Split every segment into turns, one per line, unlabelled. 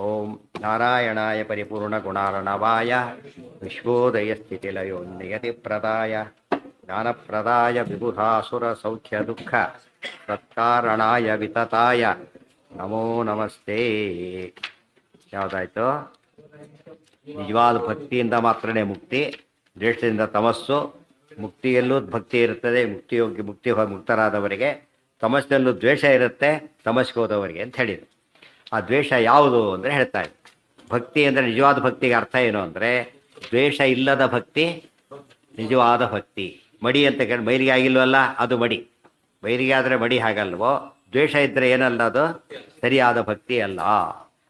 ಓಂ ನಾರಾಯಣಾಯ ಪರಿಪೂರ್ಣಗುಣಾರ್ಣವಾಯ ವಿಶ್ವೋದಯಸ್ಥಿತಿಲಯೋ ನಿಯತಿಪ್ರದಾಯ ಜ್ಞಾನಪ್ರದಾಯ ವಿಬುಧಾಸುರಸೌಖ್ಯದುಃಖ ಸತ್ಕಾರಣಾಯ ವಿತತಾಯ ನಮೋ ನಮಸ್ತೆ. ಯಾವುದಾಯ್ತು? ನಿಜವಾದ ಭಕ್ತಿಯಿಂದ ಮಾತ್ರನೇ ಮುಕ್ತಿ, ದ್ವೇಷದಿಂದ ತಮಸ್ಸು. ಮುಕ್ತಿಯಲ್ಲೂ ಭಕ್ತಿ ಇರುತ್ತದೆ, ಮುಕ್ತರಾದವರಿಗೆ. ತಮಸ್ಸಿನಲ್ಲೂ ದ್ವೇಷ ಇರುತ್ತೆ, ತಮಸ್ಸಿಗೆ ಹೋದವರಿಗೆ ಅಂತ ಹೇಳಿದ್ರು. ಆ ದ್ವೇಷ ಯಾವುದು ಅಂದರೆ ಹೇಳ್ತಾರೆ. ಭಕ್ತಿ ಅಂದರೆ ನಿಜವಾದ ಭಕ್ತಿಗೆ ಅರ್ಥ ಏನು ಅಂದರೆ, ದ್ವೇಷ ಇಲ್ಲದ ಭಕ್ತಿ ನಿಜವಾದ ಭಕ್ತಿ. ಮಡಿ ಅಂತ ಕೇಳಿ ಮೈಲಿಗೆ ಆಗಿಲ್ವಲ್ಲ, ಅದು ಮಡಿ. ಮೈಲಿಗೆ ಆದರೆ ಮಡಿ ಹಾಗಲ್ವೋ, ದ್ವೇಷ ಇದ್ದರೆ ಏನಲ್ಲ, ಅದು ಸರಿಯಾದ ಭಕ್ತಿ ಅಲ್ಲ.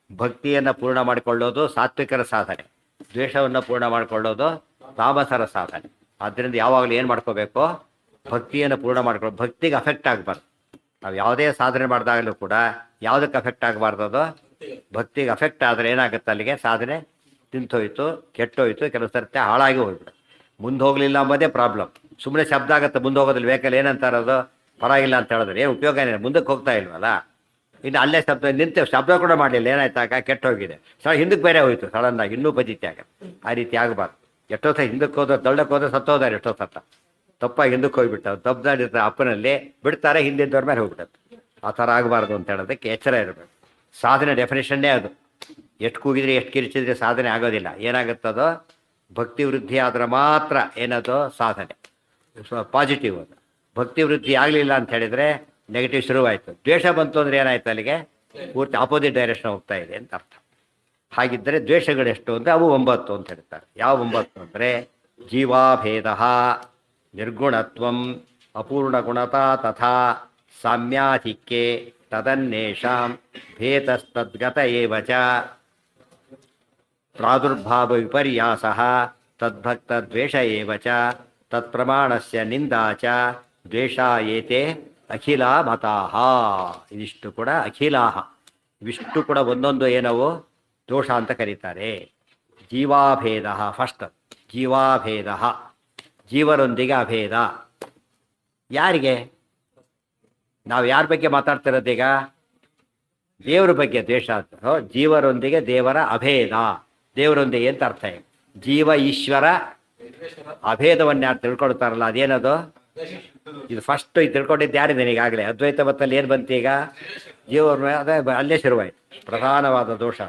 ಭಕ್ತಿಯನ್ನು ಪೂರ್ಣ ಮಾಡಿಕೊಳ್ಳೋದು ಸಾತ್ವಿಕರ ಸಾಧನೆ, ದ್ವೇಷವನ್ನು ಪೂರ್ಣ ಮಾಡಿಕೊಳ್ಳೋದು ತಾಮಸರ ಸಾಧನೆ. ಆದ್ದರಿಂದ ಯಾವಾಗಲೂ ಏನು ಮಾಡ್ಕೋಬೇಕು? ಭಕ್ತಿಯನ್ನು ಪೂರ್ಣ ಮಾಡ್ಕೊಳ್ಳೋ. ಭಕ್ತಿಗೆ ಅಫೆಕ್ಟ್ ಆಗಬಾರ್ದು. ನಾವು ಯಾವುದೇ ಸಾಧನೆ ಮಾಡಿದಾಗಲೂ ಕೂಡ ಯಾವುದಕ್ಕೆ ಅಫೆಕ್ಟ್ ಆಗಬಾರ್ದು? ಅದು ಭಕ್ತಿಗೆ ಅಫೆಕ್ಟ್ ಆದರೆ ಏನಾಗುತ್ತೆ, ಅಲ್ಲಿಗೆ ಸಾಧನೆ ತಿಂತೋಯ್ತು, ಕೆಟ್ಟೋಯ್ತು, ಕೆಲವು ಸರ್ತಿ ಹಾಳಾಗಿ ಹೋಗ್ಬಿಡು. ಮುಂದೆ ಹೋಗಲಿಲ್ಲ ಅಂಬೋದೇ ಪ್ರಾಬ್ಲಮ್. ಸುಮ್ಮನೆ ಶಬ್ದ ಆಗುತ್ತೆ, ಮುಂದೆ ಹೋಗೋದಿಲ್ಲ. ವೆಹಿಕಲ್ ಏನಂತಾರದು, ಪರವಾಗಿಲ್ಲ ಅಂತ ಹೇಳಿದ್ರೆ ಏನು ಉಪಯೋಗ ಏನಿಲ್ಲ, ಮುಂದಕ್ಕೆ ಹೋಗ್ತಾ ಇಲ್ವಲ್ಲ. ಇನ್ನು ಅಲ್ಲೇ ಶಬ್ದ ನಿಂತು ಶಬ್ದ ಕೂಡ ಮಾಡಲಿಲ್ಲ, ಏನಾಯ್ತಾಗ ಕೆಟ್ಟೋಗಿದೆ. ಹಿಂದಕ್ಕೆ ಬೇರೆ ಹೋಯ್ತು ಸಡನ್ನಾಗಿ, ಇನ್ನೂ ಬಜಿತಿ ಆಗುತ್ತೆ. ಆ ರೀತಿ ಆಗಬಾರ್ದು. ಎಷ್ಟೋ ಸಹ ಹಿಂದಕ್ಕೆ ಹೋದ್ರೆ, ದಳ್ಳಕ್ಕೆ ಹೋದ್ರೆ ಸತ್ತೋದಾರೆ ಎಷ್ಟೋ ಸತ್ತ. ತಪ್ಪಾಗಿ ಹಿಂದಕ್ಕೆ ಹೋಗಿಬಿಟ್ಟು ತಪ್ಪದಾಡಿರ್ತಾರೆ ಅಪ್ಪನಲ್ಲಿ ಬಿಡ್ತಾರೆ, ಹಿಂದಿದ್ದವ್ರ ಮೇಲೆ ಹೋಗ್ಬಿಡುತ್ತೆ. ಆ ಥರ ಆಗಬಾರ್ದು ಅಂತ ಹೇಳೋದಕ್ಕೆ ಎಚ್ಚರ ಇರಬೇಕು. ಸಾಧನೆ ಡೆಫಿನೇಷನ್ನೇ ಅದು. ಎಷ್ಟು ಕೂಗಿದ್ರೆ ಎಷ್ಟು ಕಿರಿಚಿದ್ರೆ ಸಾಧನೆ ಆಗೋದಿಲ್ಲ. ಏನಾಗುತ್ತದೋ ಭಕ್ತಿ ವೃದ್ಧಿ ಆದ್ರೆ ಮಾತ್ರ ಏನದು ಸಾಧನೆ, ಪಾಸಿಟಿವ್. ಅದು ಭಕ್ತಿ ವೃದ್ಧಿ ಆಗಲಿಲ್ಲ ಅಂತ ಹೇಳಿದರೆ ನೆಗೆಟಿವ್ ಶುರುವಾಯಿತು. ದ್ವೇಷ ಬಂತು ಅಂದರೆ ಏನಾಯ್ತು, ಅಲ್ಲಿಗೆ ಪೂರ್ತಿ ಆಪೋಸಿಟ್ ಡೈರೆಕ್ಷನ್ ಹೋಗ್ತಾ ಇದೆ ಅಂತ ಅರ್ಥ. ಹಾಗಿದ್ದರೆ ದ್ವೇಷಗಳೆಷ್ಟು ಅಂದರೆ ಅವು 9 ಅಂತ ಹೇಳ್ತಾರೆ. ಯಾವ 9 ಅಂದರೆ ಜೀವಾಭೇದ, ನಿರ್ಗುಣತ್ವಂ, ಅಪೂರ್ಣಗುಣತಾ ತಥಾ ಸಾಮ್ಯಾಧಿಕ್ಯೆ ತದನ್ನೇಷಾಂ ಭೇತಸ್ತದ್ಗತ ಏವ ಚ ಪ್ರಾದುರ್ಭಾವ ವಿಪರ್ಯಾಸಃ ತದ್ಭಕ್ತದ್ವೇಷ ಏವ ಚ ತತ್ಪ್ರಮಾಣಸ್ಯ ನಿಂದಾ ಚ ದ್ವೇಷ ಏತೆ ಅಖಿಲ ಮತಾಃ. ಇದಿಷ್ಟು ಕೂಡ ಅಖಿಲಾಹ, ಇವಿಷ್ಟು ಕೂಡ ಒಂದೊಂದು ಏನವು ದೋಷ ಅಂತ ಕರೀತಾರೆ. ಜೀವಾಭೇದ ಫಸ್ಟ್. ಜೀವಾಭೇದ, ಜೀವರೊಂದಿಗೆ ಅಭೇದ. ಯಾರಿಗೆ? ನಾವು ಯಾರ ಬಗ್ಗೆ ಮಾತಾಡ್ತಿರೋದೀಗ? ದೇವರ ಬಗ್ಗೆ ದ್ವೇಷ ಅಂತ. ಜೀವರೊಂದಿಗೆ ದೇವರ ಅಭೇದ. ದೇವರೊಂದಿಗೆ ಅಂತ ಅರ್ಥ. ಜೀವ ಈಶ್ವರ ಅಭೇದವನ್ನು ಯಾರು ತಿಳ್ಕೊಳ್ತಾರಲ್ಲ, ಅದೇನದು? ಇದು ಫಸ್ಟ್ ಇದು ತಿಳ್ಕೊಂಡಿದ್ದು ಯಾರಿದ್ದೇನೆ ಈಗಾಗಲೇ. ಅದ್ವೈತ ಮತ್ತಲ್ಲಿ ಏನು ಬಂತು ಈಗ? ಜೀವರ ಅದೇ ಅಲ್ಲೇ ಶುರುವಾಯಿತು ಪ್ರಧಾನವಾದ ದೋಷ.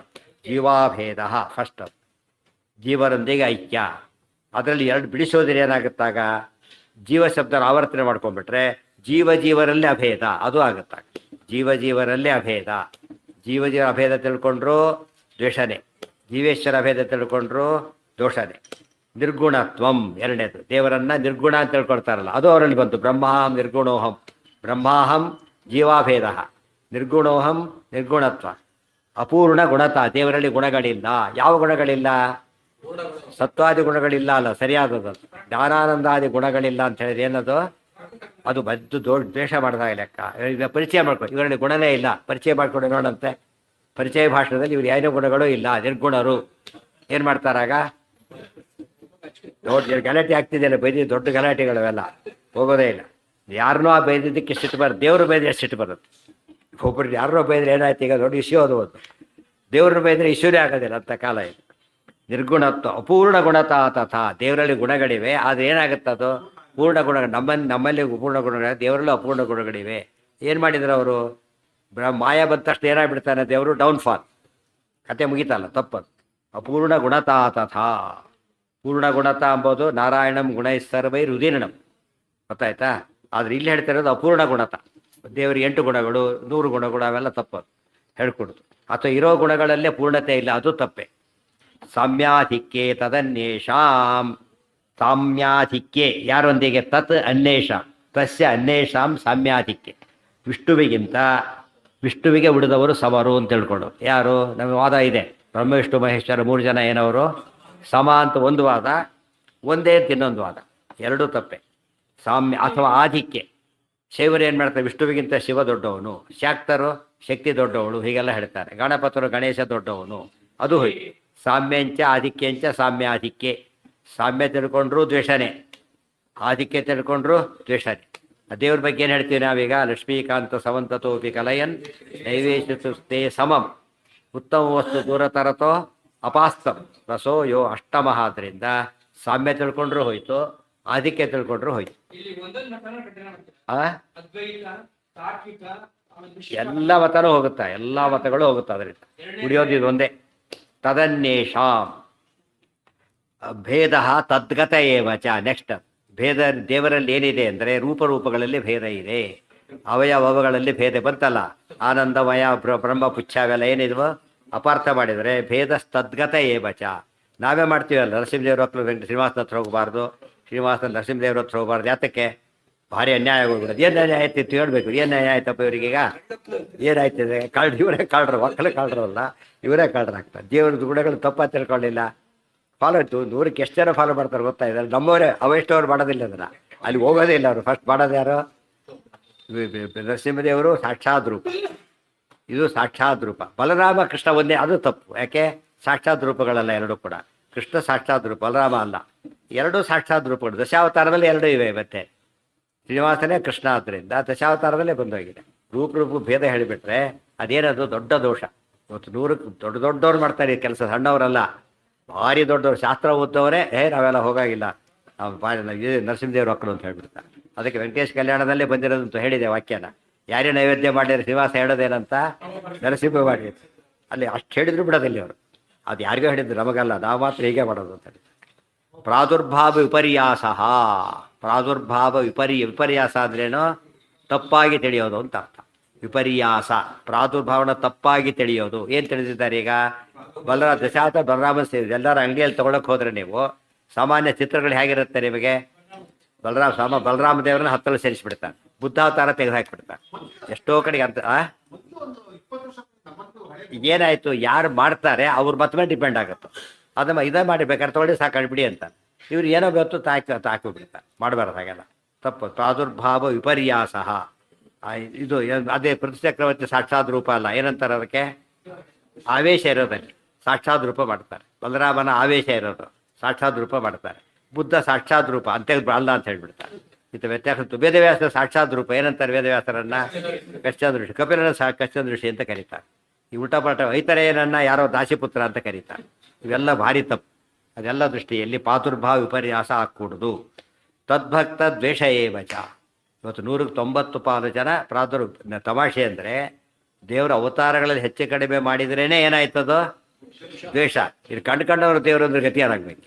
ಜೀವಾಭೇದ ಫಸ್ಟ್. ಜೀವರೊಂದಿಗೆ ಐಕ್ಯ. ಅದರಲ್ಲಿ ಎರಡು ಬಿಡಿಸೋದ್ರೆ ಏನಾಗುತ್ತಾಗ, ಜೀವ ಶಬ್ದ ಆವರ್ತನೆ ಮಾಡ್ಕೊಂಡ್ಬಿಟ್ರೆ ಜೀವರಲ್ಲೇ ಅಭೇದ ಅದು ಆಗುತ್ತಾಗ. ಜೀವರಲ್ಲೇ ಅಭೇದ. ಜೀವ ಅಭೇದ ತಿಳ್ಕೊಂಡ್ರು ದ್ವೇಷನೇ, ಜೀವೇಶ್ವರ ಅಭೇದ ತಿಳ್ಕೊಂಡ್ರು ದೋಷನೇ. ನಿರ್ಗುಣತ್ವಂ ಎರಡನೇದು. ದೇವರನ್ನ ನಿರ್ಗುಣ ಅಂತ ತಿಳ್ಕೊಳ್ತಾರಲ್ಲ, ಅದು ಅವರಲ್ಲಿ ಬಂತು. ಬ್ರಹ್ಮಾಹಂ ನಿರ್ಗುಣೋಹಂ, ಬ್ರಹ್ಮಾಹಂ ಜೀವಾಭೇದ, ನಿರ್ಗುಣೋಹಂ ನಿರ್ಗುಣತ್ವ. ಅಪೂರ್ಣ ಗುಣತ, ದೇವರಲ್ಲಿ ಗುಣಗಳಿಲ್ಲ. ಯಾವ ಗುಣಗಳಿಲ್ಲ? ಸತ್ವಾದಿ ಗುಣಗಳಿಲ್ಲ ಅಲ್ಲ, ಸರಿಯಾದದ್ದು. ಜ್ಞಾನಾನಂದಾದಿ ಗುಣಗಳಿಲ್ಲ ಅಂತ ಹೇಳಿದ್ರೆ ಏನದು? ಅದು ಬದ್ದು ದ್ವೇಷ ಮಾಡಿದಾಗ ಲೆಕ್ಕ. ಈಗ ಪರಿಚಯ ಮಾಡ್ಕೊಂಡು ಇವರಲ್ಲಿ ಗುಣನೇ ಇಲ್ಲ, ಪರಿಚಯ ಮಾಡ್ಕೊಂಡು ನೋಡಂತೆ. ಪರಿಚಯ ಭಾಷಣದಲ್ಲಿ ಇವ್ರು ಏನೋ ಗುಣಗಳು ಇಲ್ಲ, ನಿರ್ಗುಣರು. ಏನು ಮಾಡ್ತಾರಾಗ? ನೋಡಿ ಗಲಾಟೆ ಆಗ್ತಿದೆಯಲ್ಲ, ಬೈದಿ ದೊಡ್ಡ ಗಲಾಟೆಗಳವೆಲ್ಲ ಹೋಗೋದೇ ಇಲ್ಲ. ಯಾರನ್ನೋ ಆ ಬೈದಿದ್ದಕ್ಕೆ ಸಿಟ್ಟು ಬರುತ್ತೆ, ದೇವರು ಬೈದ್ರೆ ಸಿಟ್ಟು ಬರುತ್ತೆ. ಒಬ್ಬರು ಯಾರನ್ನೋ ಬೈದ್ರೆ ಏನಾಯ್ತು, ಈಗ ದೊಡ್ಡ ಇಶ್ಯೂ ಅದು. ದೇವ್ರನ್ನ ಬೈದ್ರೆ ಇಶ್ಯೂನೇ ಆಗೋದಿಲ್ಲ ಅಂತ ಕಾಲ ಇದು. ನಿರ್ಗುಣತ್ವ ಅಪೂರ್ಣ ಗುಣತಾ ತಥಾ. ದೇವರಲ್ಲಿ ಗುಣಗಳಿವೆ, ಆದರೆ ಏನಾಗುತ್ತದು? ಪೂರ್ಣ ಗುಣ. ನಮ್ಮಲ್ಲಿ ಪೂರ್ಣ ಗುಣಗಳು, ದೇವರಲ್ಲೂ ಅಪೂರ್ಣ ಗುಣಗಳಿವೆ. ಏನು ಮಾಡಿದ್ರು ಅವರು? ಮಾಯ ಬಂದ ತಕ್ಷಣ ಏನಾಗ್ಬಿಡ್ತಾನೆ ದೇವರು? ಡೌನ್ಫಾಲ್. ಕತೆ ಮುಗಿತಲ್ಲ, ತಪ್ಪದು. ಅಪೂರ್ಣ ಗುಣತಾ ತಥಾ. ಪೂರ್ಣ ಗುಣತಾ ಅಂಬೋದು ನಾರಾಯಣಂ ಗುಣೈ ಸರ್ವೈ ರುದೀರ್ಣಂ, ಗೊತ್ತಾಯ್ತಾ? ಆದರೆ ಇಲ್ಲಿ ಹೇಳ್ತಾ ಇರೋದು ಅಪೂರ್ಣ ಗುಣತ. ದೇವರಿಗೆ 8 ಗುಣಗಳು, 100 ಗುಣಗಳು, ಅವೆಲ್ಲ ತಪ್ಪದು ಹೇಳ್ಕೊಡುದು. ಅಥವಾ ಇರೋ ಗುಣಗಳಲ್ಲೇ ಪೂರ್ಣತೆ ಇಲ್ಲ, ಅದು ತಪ್ಪೆ. ಸಾಮ್ಯಾಧಿಕ್ಯೆ ತದನ್ನೇಷಾಂ. ಸಾಮ್ಯಾಧಿಕ್ಯೆ ಯಾರೊಂದಿಗೆ? ತತ್ ಅನ್ವೇಷಾಂ, ತಸ್ಯ ಅನ್ವೇಷಾಂ ಸಾಮ್ಯಾಧಿಕ್ಯೆ. ವಿಷ್ಣುವಿಗೆ ಉಳಿದವರು ಸಮರು ಅಂತ ತಿಳ್ಕೊಂಡು. ಯಾರು? ನಮ್ಮ ವಾದ ಇದೆ, ಬ್ರಹ್ಮ ವಿಷ್ಣು ಮಹೇಶ್ವರ 3 ಜನ ಏನವರು ಸಮ ಅಂತ ಒಂದು ವಾದ, ಒಂದೇ ಅಂತ ಇನ್ನೊಂದು ವಾದ. ಎರಡೂ ತಪ್ಪೆ. ಸಾಮ್ಯ ಅಥವಾ ಆಧಿಕ್ಯ. ಶೈವರು ಏನು ಮಾಡ್ತಾರೆ? ವಿಷ್ಣುವಿಗಿಂತ ಶಿವ ದೊಡ್ಡವನು, ಶಾಕ್ತರು ಶಕ್ತಿ ದೊಡ್ಡವಳು, ಹೀಗೆಲ್ಲ ಹೇಳ್ತಾರೆ. ಗಣಪತರು ಗಣೇಶ ದೊಡ್ಡವನು, ಅದು ಹೋಯ್ತು. ಸಾಮ್ಯಂಚ ಆಧಿಕ್ಯಂಚ ಸಾಮ್ಯಾಧಿಕ್ಯೆ. ಸಾಮ್ಯ ತಿಳ್ಕೊಂಡ್ರು ದ್ವೇಷನೇ, ಆಧಿಕ್ಯ ತಿಳ್ಕೊಂಡ್ರು ದ್ವೇಷನೇ. ದೇವ್ರ ಬಗ್ಗೆ ಏನು ಹೇಳ್ತೀವಿ ನಾವೀಗ? ಲಕ್ಷ್ಮೀಕಾಂತ ಸವಂತತೋಪಿ ಕಲಯನ್ ನೈವೇಶತೆ ಸಮಂ. ಉತ್ತಮ ವಸ್ತು ದೂರ ತರತೋ ಅಪಾಸ್ತಂ ರಸೋ ಯೋ ಅಷ್ಟಮಃ. ಆದ್ದರಿಂದ ಸಾಮ್ಯ ತಿಳ್ಕೊಂಡ್ರು ಹೋಯ್ತು, ಆದಿಕ್ಯ ತಿಳ್ಕೊಂಡ್ರು ಹೋಯ್ತು. ಆ ಎಲ್ಲ ಮತನೂ ಹೋಗುತ್ತಾ, ಎಲ್ಲ ಮತಗಳು ಹೋಗುತ್ತಾ. ಅದರಿಂದ ಉಳಿಯೋದು ಇದೊಂದೇ. ತದನ್ನೇಷಾಂ ಭೇದ ತದ್ಗತ ಏವಚ. ನೆಕ್ಸ್ಟ್ ಭೇದ ದೇವರಲ್ಲಿ ಏನಿದೆ ಅಂದರೆ ರೂಪಗಳಲ್ಲಿ ಭೇದ ಇದೆ, ಅವಯವಗಳಲ್ಲಿ ಭೇದ ಬಂತಲ್ಲ. ಆನಂದಮಯ ಬ್ರಹ್ಮ ಪುಚ್ಛ ಅವೆಲ್ಲ ಏನಿದ್ವೋ ಅಪಾರ್ಥ ಮಾಡಿದರೆ ಭೇದ ತದ್ಗತ ಏವಚ. ನಾವೇ ಮಾಡ್ತೀವಲ್ಲ, ನರಸಿಂಹದೇವ್ರ ಹತ್ರ ಶ್ರೀನಿವಾಸನ ಹತ್ರ ಹೋಗಬಾರ್ದು, ಶ್ರೀನಿವಾಸನ ನರಸಿಂಹದೇವ್ರ ಹತ್ರ ಹೋಗಬಾರ್ದು. ಯಾತಕ್ಕೆ? ಭಾರಿ ಅನ್ಯಾಯ ಹೋಗ್ಬಿಡೋದು. ಏನು ನ್ಯಾಯ ಆಯ್ತಿತ್ತು ಹೇಳ್ಬೇಕು. ಏನು ನ್ಯಾಯ ಆಯ್ತಪ್ಪ ಇವರಿಗೀಗ? ಏನಾಯ್ತಿದೆ? ಇವರೇ ಕಾಳ್ರು, ಮಕ್ಕಳು ಕಾಳ್ರಲ್ಲ, ಇವರೇ ಕಾಳ್ರಾಗ್ತಾರೆ. ದೇವ್ರದ್ದು ಗುಣಗಳು ತಪ್ಪ ತಿಳ್ಕೊಳ್ಳಿಲ್ಲ, ಫಾಲೋ ಆಯ್ತು. ನೂರಕ್ಕೆ ಎಷ್ಟು ಜನ ಫಾಲೋ ಮಾಡ್ತಾರೆ ಗೊತ್ತಾ? ಇದ್ದಾರೆ ನಮ್ಮವರೇ, ಅವೆಷ್ಟವ್ರು ಮಾಡೋದಿಲ್ಲ ಅದನ್ನು. ಅಲ್ಲಿ ಹೋಗೋದೇ ಇಲ್ಲ ಅವರು. ಫಸ್ಟ್ ಮಾಡೋದು ಯಾರು? ನರಸಿಂಹದೇವರು ಸಾಕ್ಷಾತ್ ರೂಪ, ಇದು ಸಾಕ್ಷಾತ್ ರೂಪ. ಬಲರಾಮ ಕೃಷ್ಣ ಒಂದೇ, ಅದು ತಪ್ಪು. ಯಾಕೆ? ಸಾಕ್ಷಾತ್ ರೂಪಗಳಲ್ಲ ಎರಡೂ ಕೂಡ. ಕೃಷ್ಣ ಸಾಕ್ಷಾತ್ ರೂಪ, ಬಲರಾಮ ಅಲ್ಲ. ಎರಡೂ ಸಾಕ್ಷಾತ್ ರೂಪಗಳು. ದಶಾವತಾರದಲ್ಲಿ ಎರಡೂ ಇವೆ. ಮತ್ತೆ ಶ್ರೀನಿವಾಸನೇ ಕೃಷ್ಣ ಆದ್ದರಿಂದ ದಶಾವತಾರದಲ್ಲೇ ಬಂದೋಗಿದೆ. ರೂಪ ಭೇದ ಹೇಳಿಬಿಟ್ರೆ ಅದೇನದು ದೊಡ್ಡ ದೋಷ. ಇವತ್ತು ನೂರಕ್ಕೆ ದೊಡ್ಡವ್ರು ಮಾಡ್ತಾರೆ ಈ ಕೆಲಸ, ಸಣ್ಣವರಲ್ಲ. ಭಾರಿ ದೊಡ್ಡವರು, ಶಾಸ್ತ್ರ ಓದ್ದವರೇ ನಾವೆಲ್ಲ ಹೋಗಾಗಿಲ್ಲ, ನರಸಿಂಹದೇವ್ರ ಮಕ್ಕಳು ಅಂತ ಹೇಳ್ಬಿಡ್ತಾರೆ. ಅದಕ್ಕೆ ವೆಂಕಟೇಶ್ ಕಲ್ಯಾಣದಲ್ಲೇ ಬಂದಿರೋದಂತ ಹೇಳಿದೆ ವಾಕ್ಯನ. ಯಾರೇ ನೈವೇದ್ಯ ಮಾಡಿದ್ರೆ ಶ್ರೀನಿವಾಸ ಹೇಳೋದೇನಂತ? ನರಸಿಂಹ ಮಾಡಿ. ಅಲ್ಲಿ ಅಷ್ಟು ಹೇಳಿದ್ರು ಬಿಡೋದಿಲ್ಲ ಅವರು. ಅದು ಯಾರಿಗೋ ಹೇಳಿದ್ರು, ನಮಗಲ್ಲ, ನಾವು ಮಾತ್ರ ಹೀಗೆ ಮಾಡೋದು ಅಂತ ಹೇಳಿ. ಪ್ರಾದುರ್ಭಾವ ವಿಪರ್ಯಾಸ. ಪ್ರಾದುರ್ಭಾವ ವಿಪರ್ಯಾಸ ಅಂದ್ರೇನು? ತಪ್ಪಾಗಿ ತಿಳಿಯೋದು ಅಂತ ಅರ್ಥ. ವಿಪರ್ಯಾಸ ಪ್ರಾದುರ್ಭಾವನ ತಪ್ಪಾಗಿ ತಿಳಿಯೋದು. ಏನು ತಿಳಿದಿದ್ದಾರೆ ಈಗ? ಬಲರಾಮ ಸೇರಿದೆ. ಎಲ್ಲರ ಅಂಗಡಿಯಲ್ಲಿ ತೊಗೊಳಕ್ಕೆ ಹೋದ್ರೆ ನೀವು ಸಾಮಾನ್ಯ ಚಿತ್ರಗಳು ಹೇಗಿರುತ್ತೆ ನಿಮಗೆ? ಬಲರಾಮ ದೇವರನ್ನ ಹತ್ತಲು ಸೇರಿಸಿಬಿಡ್ತಾರೆ, ಬುದ್ಧಾವತಾರ ತೆಗೆದು ಹಾಕಿಬಿಡ್ತಾರೆ. ಎಷ್ಟೋ ಕಡೆಗೆ ಅಂತ ಏನಾಯ್ತು? ಯಾರು ಮಾಡ್ತಾರೆ ಅವ್ರ ಮತ್ತ ಮೇಲೆ ಡಿಪೆಂಡ್ ಆಗುತ್ತೆ. ಅದನ್ನ ಇದೇ ಮಾಡಿ ಬೇಕಾದ್ರೆ ತೊಗೊಳ್ಳಿ ಸಾಕಾಡ್ಬಿಡಿ ಅಂತ. ಇವ್ರು ಏನೋ ಗೊತ್ತು ತಾಕಿಬಿಡ್ತಾರೆ. ಮಾಡಬಾರ್ದು ಹಾಗೆಲ್ಲ, ತಪ್ಪು. ಪ್ರಾದುರ್ಭಾವ ವಿಪರ್ಯಾಸ. ಇದು ಅದೇ ಪ್ರತಿಚಕ್ರವರ್ತಿ ಸಾಕ್ಷಾತ್ ರೂಪ ಅಲ್ಲ. ಏನಂತಾರೆ ಅದಕ್ಕೆ? ಆವೇಶ ಇರೋದಲ್ಲಿ ಸಾಕ್ಷಾತ್ ರೂಪ ಮಾಡ್ತಾರೆ. ಬಲರಾಮನ ಆವೇಶ ಇರೋದು ಸಾಕ್ಷಾತ್ ರೂಪ ಮಾಡ್ತಾರೆ. ಬುದ್ಧ ಸಾಕ್ಷಾತ್ ರೂಪ ಅಂತ ಅಲ್ಲ ಅಂತ ಹೇಳ್ಬಿಡ್ತಾರೆ. ಇದು ವ್ಯತ್ಯಾಸ. ವೇದವ್ಯಾಸ ಸಾಕ್ಷಾತ್ ರೂಪ. ಏನಂತಾರೆ ವೇದವ್ಯಾಸರನ್ನ? ಕಶ್ಚಂದ್ರ ಋಷಿ. ಕಪಿಲನ ಕಶ್ಚಂದ್ರ ಋಷಿ ಅಂತ ಕರೀತಾರೆ. ಈ ಉಲ್ಟಾಪಾಟ ಐತರೇಯನನ್ನ ಯಾರೋ ದಾಸಿಪುತ್ರ ಅಂತ ಕರೀತಾರೆ. ಇವೆಲ್ಲ ಭಾರಿ ತಪ್ಪು. ಅದೆಲ್ಲ ದೃಷ್ಟಿಯಲ್ಲಿ ಪಾತುರ್ಭಾವ ವಿಪರ್ಯಾಸ ಹಾಕೂಡುದು. ತದ್ಭಕ್ತ ದ್ವೇಷ ಏವಚ. ಇವತ್ತು 190 ಜನ ತಮಾಷೆ ಅಂದರೆ ದೇವರ ಅವತಾರಗಳಲ್ಲಿ ಹೆಚ್ಚು ಕಡಿಮೆ ಮಾಡಿದ್ರೇನೆ ಏನಾಯ್ತದೋ ದ್ವೇಷ. ಇದು ಕಂಡುಕೊಂಡವರು ದೇವರು ಅಂದ್ರೆ ಗತಿ ಏನಾಗಬೇಕು?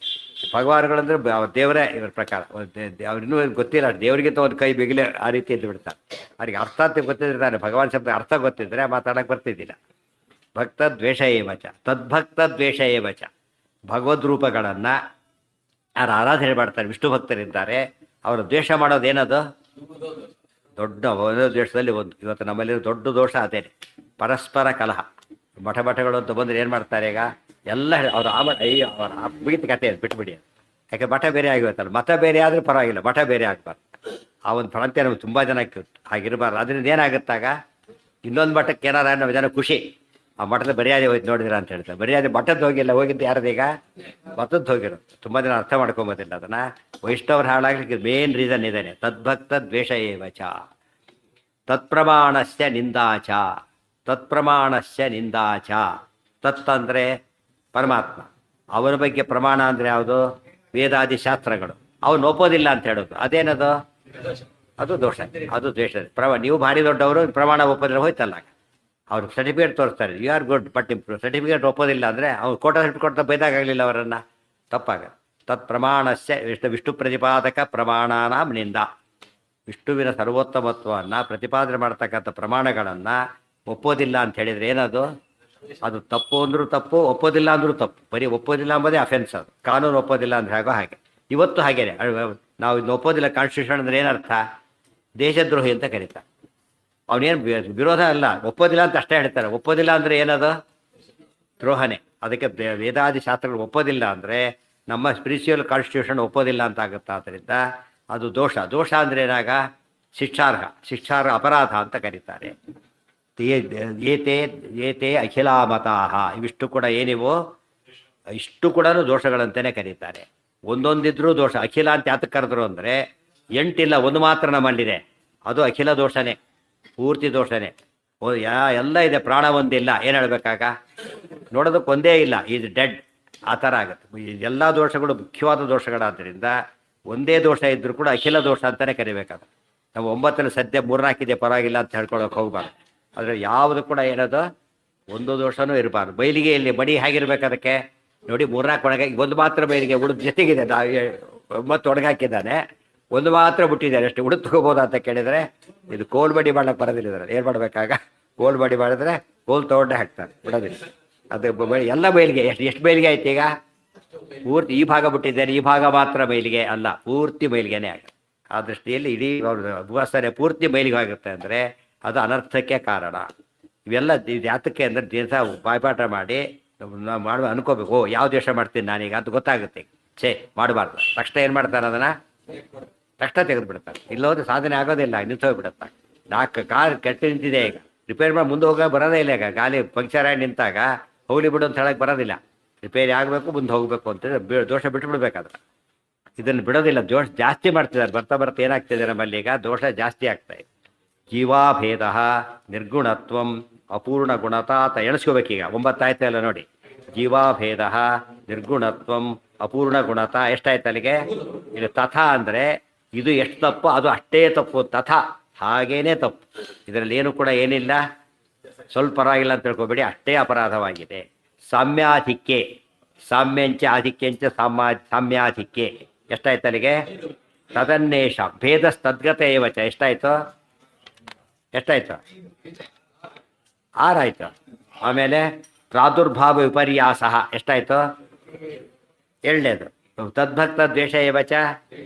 ಭಗವಾನ್ಗಳಂದ್ರೆ ದೇವರೇ ಇವ್ರ ಪ್ರಕಾರ. ಅವ್ರಿನ್ನೂ ಗೊತ್ತಿಲ್ಲ, ದೇವರಿಗಿಂತ ಒಂದು ಕೈ ಬಿಗಿಲೆ ಆ ರೀತಿ ಎದ್ದು ಬಿಡ್ತಾರೆ. ಅವ್ರಿಗೆ ಅರ್ಥ ಅಂತ ಗೊತ್ತಿದ್ರೆ, ಭಗವಾನ್ ಶಬ್ದ ಅರ್ಥ ಗೊತ್ತಿದ್ರೆ ಮಾತಾಡಕ್ಕೆ ಬರ್ತಿದ್ದಿಲ್ಲ. ಭಕ್ತ ದ್ವೇಷ ಏವಚ. ತದ್ಭಕ್ತ ದ್ವೇಷ ಏವಚ. ಭಗವದ್ ರೂಪಗಳನ್ನು ಯಾರು ಆರಾಧನೆ ಮಾಡ್ತಾರೆ, ವಿಷ್ಣು ಭಕ್ತರಿದ್ದಾರೆ, ಅವರ ದ್ವೇಷ ಮಾಡೋದೇನದು? ದೊಡ್ಡ ದ್ವೇಷದಲ್ಲಿ ಒಂದು. ಇವತ್ತು ನಮ್ಮಲ್ಲಿ ದೊಡ್ಡ ದೋಷ ಅದೇನೆ, ಪರಸ್ಪರ ಕಲಹ. ಮಠಗಳು ಅಂತ ಬಂದರೆ ಏನು ಮಾಡ್ತಾರೆ ಈಗ? ಎಲ್ಲ ಅವ್ರು ಅವ್ರ ಮುಗಿತ ಕತೆ ಅದು ಬಿಟ್ಬಿಡಿ. ಯಾಕೆ? ಮಠ ಬೇರೆ ಆಗಿರುತ್ತಲ್ಲ. ಮತ ಬೇರೆ ಆದರೂ ಪರವಾಗಿಲ್ಲ, ಮಠ ಬೇರೆ ಆಗಬಾರ್ದು. ಆ ಒಂದು ಫಲಂತೆ ನಮ್ಗೆ ತುಂಬ ಜನಕ್ಕೆ ಹಾಗಿರಬಾರ್ದು. ಅದರಿಂದ ಏನಾಗುತ್ತಾಗ ಇನ್ನೊಂದು ಮಠಕ್ಕೆ ಏನಾರ ನಾವು ಜನ ಖುಷಿ, ಆ ಮಠದ ಬರಿಯಾದೆ ಹೋಯ್ತು ನೋಡಿದಿರ ಅಂತ ಹೇಳ್ತಾರೆ. ಬರಿಯಾದೆ ಮಠದ್ದು ಹೋಗಿಲ್ಲ, ಹೋಗಿದ್ದು ಯಾರದೀಗ? ಮತದ್ದು ಹೋಗಿರೋದು. ತುಂಬ ಜನ ಅರ್ಥ ಮಾಡ್ಕೊಂಬೋದಿಲ್ಲ ಅದನ್ನು. ವೈಷ್ಣವರು ಹಾಳಾಗಲಿಕ್ಕೆ ಮೇನ್ ರೀಸನ್ ಇದೇನೆ. ತದ್ಭಕ್ತ ದ್ವೇಷ ಏವಚ. ತತ್ಪ್ರಮಾಣಸ್ಯ ನಿಂದಾಚ. ತತ್ಪ್ರಮಾಣಸ್ಯ ನಿಂದಾಚ. ತತ್ ಅಂದರೆ ಪರಮಾತ್ಮ, ಅವನ ಬಗ್ಗೆ ಪ್ರಮಾಣ ಅಂದರೆ ಯಾವುದು? ವೇದಾದಿ ಶಾಸ್ತ್ರಗಳು. ಅವನು ಒಪ್ಪೋದಿಲ್ಲ ಅಂತ ಹೇಳೋದು ಅದೇನದು? ಅದು ದೋಷ, ಅದು ದ್ವೇಷ. ನೀವು ಭಾರಿ ದೊಡ್ಡವರು, ಪ್ರಮಾಣ ಒಪ್ಪೋದಿಲ್ಲ ಹೋಯ್ತಲ್ಲ. ಅವ್ರು ಸರ್ಟಿಫಿಕೇಟ್ ತೋರಿಸ್ತಾರೆ, you are good, but certificate ಒಪ್ಪೋದಿಲ್ಲ ಅಂದರೆ ಅವ್ರು ಕೋಟ ಕೊಡ್ತಾ ಬೈದಾಗಲಿಲ್ಲ ಅವರನ್ನು, ತಪ್ಪಾಗ. ತತ್ ಪ್ರಮಾಣಸ್ಯ ವಿಷ್ಣು ಪ್ರತಿಪಾದಕ ಪ್ರಮಾಣಾನಾಂ ನಿಂದ. ವಿಷ್ಣುವಿನ ಸರ್ವೋತ್ತಮತ್ವವನ್ನು ಪ್ರತಿಪಾದನೆ ಮಾಡ್ತಕ್ಕಂಥ ಪ್ರಮಾಣಗಳನ್ನು ಒಪ್ಪೋದಿಲ್ಲ ಅಂತ ಹೇಳಿದರೆ ಏನದು? ಅದು ತಪ್ಪು ಅಂದರೂ ತಪ್ಪು, ಒಪ್ಪೋದಿಲ್ಲ ಅಂದರೂ ತಪ್ಪು. ಬರೀ ಒಪ್ಪೋದಿಲ್ಲ ಅಂಬೋದೇ ಅಫೆನ್ಸ್. ಅದು ಕಾನೂನು ಒಪ್ಪೋದಿಲ್ಲ ಅಂದರೆ ಹೇಗೋ ಹಾಗೆ. ಇವತ್ತು ಹಾಗೇನೆ ನಾವು ಇದನ್ನ ಒಪ್ಪೋದಿಲ್ಲ. ಕಾನ್ಸ್ಟಿಟ್ಯೂಷನ್ ಅಂದರೆ ಏನರ್ಥ? ದೇಶದ್ರೋಹಿ ಅಂತ ಕರೀತಾರೆ. ಅವನೇನು ವಿರೋಧ ಅಲ್ಲ, ಒಪ್ಪೋದಿಲ್ಲ ಅಂತ ಅಷ್ಟೇ ಹೇಳ್ತಾರೆ. ಒಪ್ಪೋದಿಲ್ಲ ಅಂದರೆ ಏನದು? ದ್ರೋಹನೇ. ಅದಕ್ಕೆ ವೇದಾದಿ ಶಾಸ್ತ್ರಗಳು ಒಪ್ಪೋದಿಲ್ಲ ಅಂದರೆ ನಮ್ಮ ಸ್ಪಿರಿಚುವಲ್ ಕಾನ್ಸ್ಟಿಟ್ಯೂಷನ್ ಒಪ್ಪೋದಿಲ್ಲ ಅಂತ ಆಗುತ್ತೆ. ಆದ್ದರಿಂದ ಅದು ದೋಷ. ದೋಷ ಅಂದರೆ ಏನಾಗ? ಶಿಕ್ಷಾರ್ಹ ಅಪರಾಧ ಅಂತ ಕರೀತಾರೆ. ಏತೆ ಅಖಿಲಾಮತಾಹ. ಇವಿಷ್ಟು ಕೂಡ ಏನಿವೋ ಇಷ್ಟು ಕೂಡ ದೋಷಗಳಂತಲೇ ಕರೀತಾರೆ. ಒಂದೊಂದಿದ್ರೂ ದೋಷ. ಅಖಿಲ ಅಂತ ಯಾತಕ್ಕೆ ಕರೆದ್ರು ಅಂದರೆ 8 ಇಲ್ಲ, ಒಂದು ಮಾತ್ರ ನಮ್ಮಲ್ಲಿದೆ, ಅದು ಅಖಿಲ ದೋಷನೇ, ಪೂರ್ತಿ ದೋಷನೇ. ಎಲ್ಲ ಇದೆ, ಪ್ರಾಣ ಒಂದಿಲ್ಲ, ಏನು ಹೇಳ್ಬೇಕಾಗ? ನೋಡೋದಕ್ಕೆ ಒಂದೇ ಇಲ್ಲ, ಇದು ಡೆಡ್, ಆ ಥರ ಆಗುತ್ತೆ. ಎಲ್ಲ ದೋಷಗಳು ಮುಖ್ಯವಾದ ದೋಷಗಳಾದ್ದರಿಂದ ಒಂದೇ ದೋಷ ಇದ್ದರೂ ಕೂಡ ಅಖಿಲ ದೋಷ ಅಂತಲೇ ಕರಿಬೇಕಾದ್ರೆ. ನಾವು 9 ಸದ್ಯ 3-4 ಪರವಾಗಿಲ್ಲ ಅಂತ ಹೇಳ್ಕೊಳಕ್ಕೆ ಹೋಗ್ಬಾರ್ದು. ಆದರೆ ಯಾವುದು ಕೂಡ ಏನದು ಒಂದು ದೋಷನೂ ಇರಬಾರ್ದು. ಬೈಲಿಗೆಯಲ್ಲಿ ಮಡಿ ಹೇಗಿರ್ಬೇಕು ಅದಕ್ಕೆ ನೋಡಿ, 3-4 ಒಣಗಿ ಒಂದು ಮಾತ್ರ ಬೈಲಿಗೆ ಉಳಿದ ಜೊತೆಗಿದೆ. 9 ಒಣಗಾಕಿದ್ದಾನೆ, ಒಂದು ಮಾತ್ರ ಬಿಟ್ಟಿದ್ದಾರೆ ಅಷ್ಟೇ. ಉಳಿದು ತಗೋಬೋದ ಅಂತ ಕೇಳಿದರೆ ಇದು ಕೋಲ್ ಬಡಿ ಮಾಡ್ಲಿಕ್ಕೆ ಬರೋದಿಲ್ಲ. ಇದರಲ್ಲಿ ಏನು ಮಾಡಬೇಕಾಗ? ಕೋಲ್ ಬಡಿ ಮಾಡಿದ್ರೆ ಕೋಲ್ ತೊಗೊಂಡೇ ಹಾಕ್ತಾರೆ, ಬಿಡೋದಿಲ್ಲ. ಅದು ಎಲ್ಲ ಬೈಲಿಗೆ ಎಷ್ಟು ಬೈಲಿಗೆ ಆಯ್ತು ಈಗ? ಪೂರ್ತಿ ಈ ಭಾಗ ಬಿಟ್ಟಿದ್ದೇನೆ, ಈ ಭಾಗ ಮಾತ್ರ ಬೈಲಿಗೆ ಅಲ್ಲ, ಪೂರ್ತಿ ಬೈಲಿಗೆನೇ ಆಗುತ್ತೆ. ಆ ದೃಷ್ಟಿಯಲ್ಲಿ ಇಡೀ ಉಪಾಸನೆ ಪೂರ್ತಿ ಬೈಲಿಗೆ ಆಗುತ್ತೆ ಅಂದರೆ ಅದು ಅನರ್ಥಕ್ಕೆ ಕಾರಣ. ಇವೆಲ್ಲ ಇದು ಯಾತಕ್ಕೆ ಅಂದರೆ ದಿವಸ ಬಾಯ್ಪಾಠ ಮಾಡಿ ನಾವು ಮಾಡುವ ಅನ್ಕೋಬೇಕು, ಯಾವ ದೇಶ ಮಾಡ್ತೀನಿ ನಾನೀಗ ಅಂತ ಗೊತ್ತಾಗುತ್ತೆ. ಮಾಡಬಾರ್ದು. ತಕ್ಷಣ ಏನು ಮಾಡ್ತಾರೆ ಅದನ್ನು ತಕ್ಷಣ ತೆಗೆದು ಬಿಡ್ತಾರೆ. ಇಲ್ಲೋದ್ರೆ ಸಾಧನೆ ಆಗೋದಿಲ್ಲ, ನಿಂತೋಗ್ಬಿಡುತ್ತೆ. 4 ಕಾರ್ ಕೆಟ್ಟು ನಿಂತಿದೆ, ಈಗ ರಿಪೇರಿ ಮಾಡಿ ಮುಂದೆ ಹೋಗೋ ಬರೋದೇ ಇಲ್ಲ. ಈಗ ಗಾಲಿ ಪಂಕ್ಚರ್ ಆಗಿ ನಿಂತಾಗ ಹೋಗ್ಲಿ ಬಿಡು ಅಂತ ಹೇಳಕ್ಕೆ ಬರೋದಿಲ್ಲ. ರಿಪೇರಿ ಆಗಬೇಕು, ಮುಂದೆ ಹೋಗಬೇಕು ಅಂತ ದೋಷ ಬಿಟ್ಬಿಡ್ಬೇಕಾದ್ರೆ ಇದನ್ನು ಬಿಡೋದಿಲ್ಲ. ದೋಷ ಜಾಸ್ತಿ ಮಾಡ್ತಿದ್ದಾರೆ. ಬರ್ತಾ ಏನಾಗ್ತಿದೆ ನಮ್ಮಲ್ಲಿ ಈಗ ದೋಷ ಜಾಸ್ತಿ ಆಗ್ತಾಯಿದೆ. ಜೀವಾಭೇದ, ನಿರ್ಗುಣತ್ವಂ, ಅಪೂರ್ಣ ಗುಣತಾ ಅಂತ ಎಣಿಸ್ಕೋಬೇಕೀಗ. 9 ಆಯ್ತಲ್ಲ ನೋಡಿ. ಜೀವಾಭೇದ, ನಿರ್ಗುಣತ್ವಂ, ಅಪೂರ್ಣ ಗುಣತಾ ಎಷ್ಟಾಯ್ತು ಅಲ್ಲಿಗೆ? ಇದು ತಥಾ ಅಂದರೆ ಇದು ಎಷ್ಟು ತಪ್ಪು ಅದು ಅಷ್ಟೇ ತಪ್ಪು. ತಥಾ ಹಾಗೇನೇ ತಪ್ಪು. ಇದರಲ್ಲಿ ಏನು ಕೂಡ ಏನಿಲ್ಲ, ಸ್ವಲ್ಪ ಪರವಾಗಿಲ್ಲ ಅಂತ ತಿಳ್ಕೊಬೇಡಿ, ಅಷ್ಟೇ ಅಪರಾಧವಾಗಿದೆ. ಸಾಮ್ಯಾಧಿಕ್ಯೆ, ಸಾಮ್ಯಂಚ ಆಧಿಕ್ಯಂಚ ಸಾಮ್ಯಾಧಿಕ್ಯೆ ಎಷ್ಟಾಯ್ತು ಅಲ್ಲಿಗೆ? ತದನ್ನೇಷ ಭೇದ ತದ್ಗತ ಏವಚ ಎಷ್ಟಾಯ್ತು? 6 ಆಯ್ತು. ಆಮೇಲೆ ಪ್ರಾದುರ್ಭಾವ ವಿಪರ್ಯಾಸ ಎಷ್ಟಾಯ್ತು? 7ನೇದು. ತದ್ಭಕ್ತ ದ್ವೇಷ ಏವಚ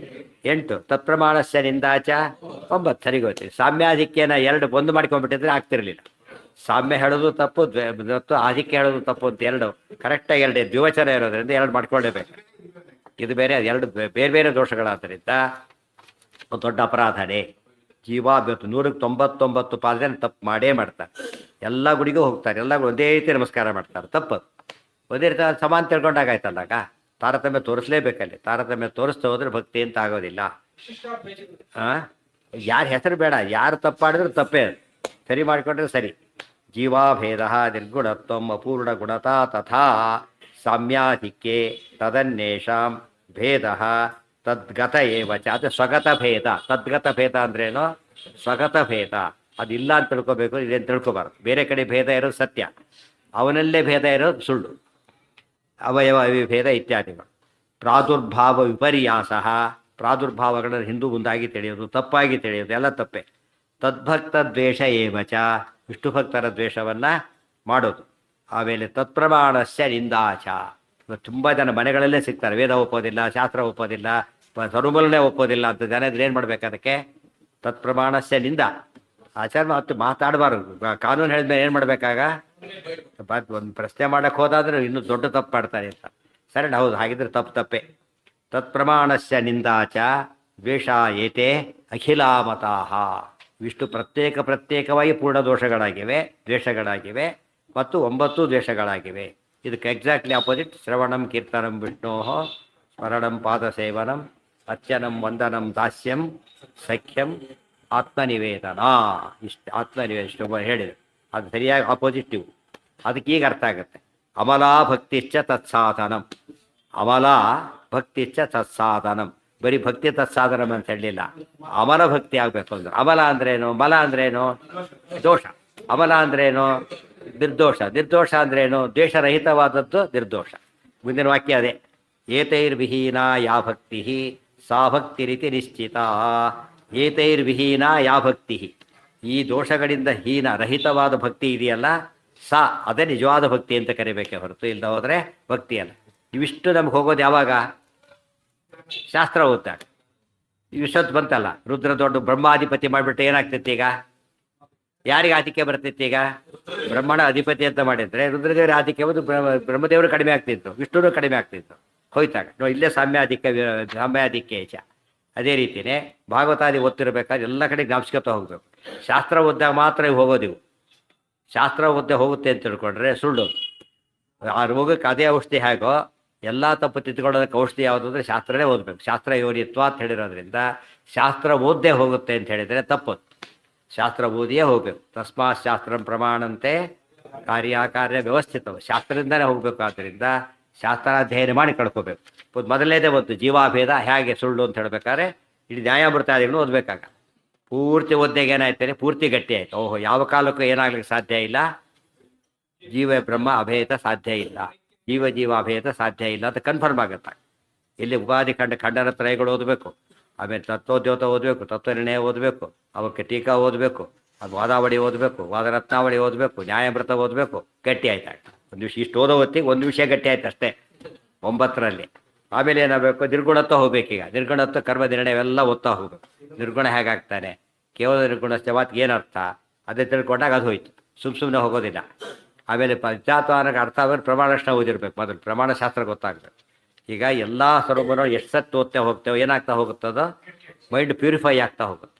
8. ತತ್ಪ್ರಮಾಣಸ್ಯ ನಿಂದಾಚ 9. ಸರಿಗೋಯ್ತು. ಸಾಮ್ಯಾಧಿಕ್ಯನ 2 ಒಂದು ಮಾಡ್ಕೊಂಡ್ಬಿಟ್ಟಿದ್ರೆ ಆಗ್ತಿರ್ಲಿಲ್ಲ. ಸಾಮ್ಯ ಹೇಳೋದು ತಪ್ಪು ಮತ್ತು ಆಧಿಕ್ಯ ಹೇಳೋದು ತಪ್ಪು ಅಂತ 2 ಕರೆಕ್ಟಾಗಿ 2 ದ್ವಿವಚನ ಇರೋದ್ರಿಂದ 2 ಮಾಡ್ಕೊಳ್ಳೇಬೇಕು. ಇದು ಬೇರೆ, ಅದು 2 ಬೇರೆ ಬೇರೆ ದೋಷಗಳಾದ್ದರಿಂದ ಒಂದು ದೊಡ್ಡ ಅಪರಾಧನೇ. ಜೀವ 199 ಪಾದ ತಪ್ಪು ಮಾಡೇ ಮಾಡ್ತಾರೆ. ಎಲ್ಲ ಗುಡಿಗೂ ಹೋಗ್ತಾರೆ, ಎಲ್ಲ ಒಂದೇ ರೀತಿ ನಮಸ್ಕಾರ ಮಾಡ್ತಾರೆ. ತಪ್ಪು ಒಂದೇ ರೀತಿ ಸಮಾನ ತಿಳ್ಕೊಂಡಾಗಾಯ್ತಲ್ಲಾಗ. ತಾರತಮ್ಯ ತೋರಿಸ್ಲೇಬೇಕಲ್ಲಿ. ತಾರತಮ್ಯ ತೋರಿಸ್ತಾ ಹೋದ್ರೆ ಭಕ್ತಿ ಅಂತ ಆಗೋದಿಲ್ಲ. ಯಾರ ಹೆಸರು ಬೇಡ, ಯಾರು ತಪ್ಪಾಡಿದ್ರು ತಪ್ಪೇ, ಸರಿ ಮಾಡಿಕೊಂಡ್ರೆ ಸರಿ. ಜೀವಾಭೇದ, ನಿರ್ಗುಣತ್ವಂ, ಅಪೂರ್ಣ ಗುಣತಾ ತಥಾ ಸಾಮ್ಯಾಧಿಕ್ಯೆ ತದನ್ನೇಷಾಂ ಭೇದ ತದ್ಗತ ಏವಚ. ಅದು ಸ್ವಗತ ಭೇದ. ತದ್ಗತ ಭೇದ ಅಂದ್ರೇನು? ಸ್ವಗತ ಭೇದ. ಅದಿಲ್ಲ ಅಂತ ತಿಳ್ಕೊಬೇಕು, ಇದೇನು ತಿಳ್ಕೊಬಾರ್ದು. ಬೇರೆ ಕಡೆ ಭೇದ ಇರೋದು ಸತ್ಯ, ಅವನಲ್ಲೇ ಭೇದ ಇರೋದು ಸುಳ್ಳು. ಅವಯವ ವಿಭೇದ ಇತ್ಯಾದಿಗಳು. ಪ್ರಾದುರ್ಭಾವ ವಿಪರ್ಯಾಸ, ಪ್ರಾದುರ್ಭಾವಗಳನ್ನು ಹಿಂದೂ ಮುಂದಾಗಿ ತಿಳಿಯೋದು, ತಪ್ಪಾಗಿ ತಿಳಿಯೋದು ಎಲ್ಲ ತಪ್ಪೆ. ತದ್ಭಕ್ತ ದ್ವೇಷ ಏವಚ, ವಿಷ್ಣು ಭಕ್ತರ ದ್ವೇಷವನ್ನು ಮಾಡೋದು. ಆಮೇಲೆ ತತ್ಪ್ರಮಾಣಸ್ಯ ನಿಂದಾಚ. ತುಂಬ ಜನ ಮನೆಗಳಲ್ಲೇ ಸಿಗ್ತಾರೆ, ವೇದ ಒಪ್ಪೋದಿಲ್ಲ, ಶಾಸ್ತ್ರ ಒಪ್ಪೋದಿಲ್ಲ, ಸರ್ವಮೂಲನೆ ಒಪ್ಪೋದಿಲ್ಲ ಅಂತ ಜನ ಇದ್ರೆ ಏನು ಮಾಡ್ಬೇಕು? ಅದಕ್ಕೆ ತತ್ಪ್ರಮಾಣಸ್ಯ ನಿಂದ. ಆಚಾರ ಮತ್ತು ಮಾತಾಡಬಾರ್ದು. ಕಾನೂನು ಹೇಳಿದ್ಮೇಲೆ ಏನು ಮಾಡಬೇಕಾಗ? ಒಂದು ಪ್ರಶ್ನೆ ಮಾಡೋಕ್ಕೆ ಹೋದಾದ್ರೆ ಇನ್ನೂ ದೊಡ್ಡ ತಪ್ಪು ಮಾಡ್ತಾರೆ ಅಂತ. ಸರಿ, ಹೌದು, ಹಾಗಿದ್ರೆ ತಪ್ಪೇ. ತತ್ಪ್ರಮಾಣಸ್ಯ ನಿಂದಾಚ ದ್ವೇಷ ಏತೆ ಅಖಿಲಾಮತಾಹ. ಇಷ್ಟು ಪ್ರತ್ಯೇಕವಾಗಿ ಪೂರ್ಣ ದೋಷಗಳಾಗಿವೆ, ದ್ವೇಷಗಳಾಗಿವೆ, ಮತ್ತು 9 ದ್ವೇಷಗಳಾಗಿವೆ. ಇದಕ್ಕೆ ಎಕ್ಸಾಕ್ಟ್ಲಿ ಆಪೋಸಿಟ್ ಶ್ರವಣಂ ಕೀರ್ತನಂ ವಿಷ್ಣೋ ಸ್ಮರಣಂ ಪಾದಸೇವನಂ ಅರ್ಚನಂ ವಂದನಂ ದಾಸ್ಯಂ ಸಖ್ಯಂ ಆತ್ಮನಿವೇದನ. ಆತ್ಮನಿವೇದನ ಹೇಳಿದೆ, ಅದು ಸರಿಯಾಗಿ ಆಪೋಸಿಟಿವ್. ಅದಕ್ಕೆ ಈಗ ಅರ್ಥ ಆಗುತ್ತೆ. ಅಮಲಾ ಭಕ್ತಿಶ್ಚ ತತ್ಸಾಧನಂ, ಅಮಲಾ ಭಕ್ತಿಶ್ಚ ತತ್ಸಾಧನಂ. ಬರೀ ಭಕ್ತಿ ತತ್ಸಾಧನಂ ಅಂತ ಹೇಳಲಿಲ್ಲ, ಅಮಲ ಭಕ್ತಿ ಆಗಬೇಕು ಅಂದ್ರೆ. ಅಮಲ ಅಂದ್ರೇನು? ಮಲ ಅಂದ್ರೇನು? ದೋಷ. ಅಮಲ ಅಂದ್ರೇನು? ನಿರ್ದೋಷ. ನಿರ್ದೋಷ ಅಂದ್ರೇನು? ದ್ವೇಷರಹಿತವಾದದ್ದು ನಿರ್ದೋಷ. ಮುಂದಿನ ವಾಕ್ಯ ಅದೇ. ಏತೈರ್ವಿಹೀನ ಯಾ ಭಕ್ತಿ ಸಾ ಭಕ್ತಿರಿತಿ ನಿಶ್ಚಿತ. ಏತೈರ್ವಿಹೀನ ಯಾ ಭಕ್ತಿ, ಈ ದೋಷಗಳಿಂದ ರಹಿತವಾದ ಭಕ್ತಿ ಇದೆಯಲ್ಲ, ಸಾ ಅದೇ ನಿಜವಾದ ಭಕ್ತಿ ಅಂತ ಕರಿಬೇಕೆ ಹೊರತು ಇಲ್ಲದ ಹೋದರೆ ಭಕ್ತಿ ಅಲ್ಲ. ಇವಿಷ್ಟು ನಮ್ಗೆ ಹೋಗೋದು ಯಾವಾಗ? ಶಾಸ್ತ್ರ ಓದ್ತಾಗ. ಇವಿಷ್ಟೊತ್ತು ಬಂತಲ್ಲ, ರುದ್ರ ದೊಡ್ಡ ಬ್ರಹ್ಮಾಧಿಪತಿ ಮಾಡಿಬಿಟ್ಟು ಏನಾಗ್ತೈತಿ ಈಗ? ಯಾರಿಗೆ ಆತಿಕೆ ಬರ್ತೈತಿ ಈಗ? ಬ್ರಹ್ಮಣ ಅಧಿಪತಿ ಅಂತ ಮಾಡಿದ್ರೆ ರುದ್ರದೇವರ ಆತಿಕೆ ಬಂದು ಬ್ರಹ್ಮದೇವರು ಕಡಿಮೆ ಆಗ್ತಿತ್ತು, ವಿಷ್ಣುನು ಕಡಿಮೆ ಆಗ್ತಿತ್ತು. ಹೋಯ್ತಾಗ ನೋಡಿ, ಇಲ್ಲೇ ಸಾಮ್ಯಾಧಿಕ್ಯ ಹೆಚ್ಚ. ಅದೇ ರೀತಿಯೇ ಭಾಗವತಾದಿ ಓದ್ತಿರ್ಬೇಕಾದ್ರೆ ಎಲ್ಲ ಕಡೆ ಜ್ಞಾಪಿಸ್ಕೊತಾ ಹೋಗ್ಬೇಕು. ಶಾಸ್ತ್ರ ಓದ್ದಾಗ ಮಾತ್ರ ಇವು ಹೋಗೋದಿವು. ಶಾಸ್ತ್ರ ಓದ್ದೆ ಹೋಗುತ್ತೆ ಅಂತ ತಿಳ್ಕೊಂಡ್ರೆ ಸುಳ್ಳು. ಆ ರೋಗಕ್ಕೆ ಅದೇ ಔಷಧಿ ಹೇಗೋ, ಎಲ್ಲ ತಪ್ಪು ತಿದ್ದುಕೊಳ್ಳೋದಕ್ಕೆ ಔಷಧಿ ಯಾವುದು ಅಂದರೆ ಶಾಸ್ತ್ರನೇ ಓದಬೇಕು. ಶಾಸ್ತ್ರ ಯೋನಿತ್ವ ಅಂತ ಹೇಳಿರೋದ್ರಿಂದ ಶಾಸ್ತ್ರ ಓದ್ದೇ ಹೋಗುತ್ತೆ ಅಂತ ಹೇಳಿದರೆ ತಪ್ಪು. ಶಾಸ್ತ್ರ ಓದಿಯೇ ಹೋಗ್ಬೇಕು. ತಸ್ಮಾತ್ ಶಾಸ್ತ್ರಂ ಪ್ರಮಾಣಂತೆ ಕಾರ್ಯಕಾರ್ಯ ವ್ಯವಸ್ಥಿತವು, ಶಾಸ್ತ್ರದಿಂದಲೇ ಹೋಗ್ಬೇಕು. ಆದ್ದರಿಂದ ಶಾಸ್ತ್ರಾಧ್ಯಯನ ಮಾಡಿ ಕಳ್ಕೋಬೇಕು. ಮೊದಲನೇದೇ ಒಂದು ಜೀವಾಭೇದ ಹೇಗೆ ಸುಳ್ಳು ಅಂತ ಹೇಳ್ಬೇಕಾದ್ರೆ ಇಡೀ ನ್ಯಾಯಾಮೃತಾದಿಗಳನ್ನು ಓದಬೇಕಾಗ ಪೂರ್ತಿ ಓದ್ದಾಗ ಏನಾಯ್ತಾರೆ, ಪೂರ್ತಿ ಗಟ್ಟಿ ಆಯ್ತು. ಓಹೋ, ಯಾವ ಕಾಲಕ್ಕೂ ಏನಾಗ್ಲಿಕ್ಕೆ ಸಾಧ್ಯ ಇಲ್ಲ, ಜೀವ ಬ್ರಹ್ಮ ಅಭೇದ ಸಾಧ್ಯ ಇಲ್ಲ, ಜೀವ ಅಭೇದ ಸಾಧ್ಯ ಇಲ್ಲ ಅಂತ ಕನ್ಫರ್ಮ್ ಆಗುತ್ತೆ. ಇಲ್ಲಿ ಉಪಾಧಿ ಖಂಡನ ತ್ರಯಗಳು ಓದಬೇಕು, ಆಮೇಲೆ ತತ್ವೋದ್ಯೋತ ಓದಬೇಕು, ತತ್ವನಿರ್ಣಯ ಓದಬೇಕು, ಅವಕ್ಕೆ ಟೀಕಾ ಓದಬೇಕು, ಅದು ವಾದಾವಳಿ ಓದಬೇಕು, ವಾದರತ್ನಾವಳಿ ಓದಬೇಕು, ನ್ಯಾಯಾಮೃತ ಓದಬೇಕು. ಗಟ್ಟಿ ಆಯ್ತು. ಒಂದು ವಿಷಯ ಇಷ್ಟು ಓದೋ ಹೊತ್ತಿಗೆ ಒಂದು ವಿಷಯ ಗಟ್ಟಿ ಆಯ್ತು ಅಷ್ಟೇ 9ರಲ್ಲಿ. ಆಮೇಲೆ ಏನಾಗಬೇಕು, ನಿರ್ಗುಣತ್ವ ಹೋಗ್ಬೇಕೀಗ. ನಿರ್ಗುಣತ್ವ ಕರ್ಮ ನಿರ್ಣಯವೆಲ್ಲ ಓದ್ತಾ ಹೋಗ್ಬೇಕು. ನಿರ್ಗುಣ ಹೇಗಾಗ್ತಾನೆ, ಕೇವಲ ನಿರ್ಗುಣ ಮಾತಿಗೆ ಏನರ್ಥ ಅದೇ ತಿಳ್ಕೊಂಡಾಗ ಅದು ಹೋಯ್ತು, ಸುಮ್ಮನೆ ಹೋಗೋದಿಲ್ಲ. ಆಮೇಲೆ ಪಂಚಾತ್ವನಕ್ಕೆ ಅರ್ಥ ಆದ್ರೆ ಪ್ರಮಾಣಷ್ಟ ಓದಿರ್ಬೇಕು. ಮೊದಲು ಪ್ರಮಾಣ ಶಾಸ್ತ್ರ ಗೊತ್ತಾಗಬೇಕು. ಈಗ ಎಲ್ಲ ಸ್ವರೂಪನೂ ಎಷ್ಟು ಸತ್ತು ಓದ್ತಾ ಹೋಗ್ತೇವೆ, ಏನಾಗ್ತಾ ಹೋಗುತ್ತದೋ ಮೈಂಡ್ ಪ್ಯೂರಿಫೈ ಆಗ್ತಾ ಹೋಗುತ್ತೆ.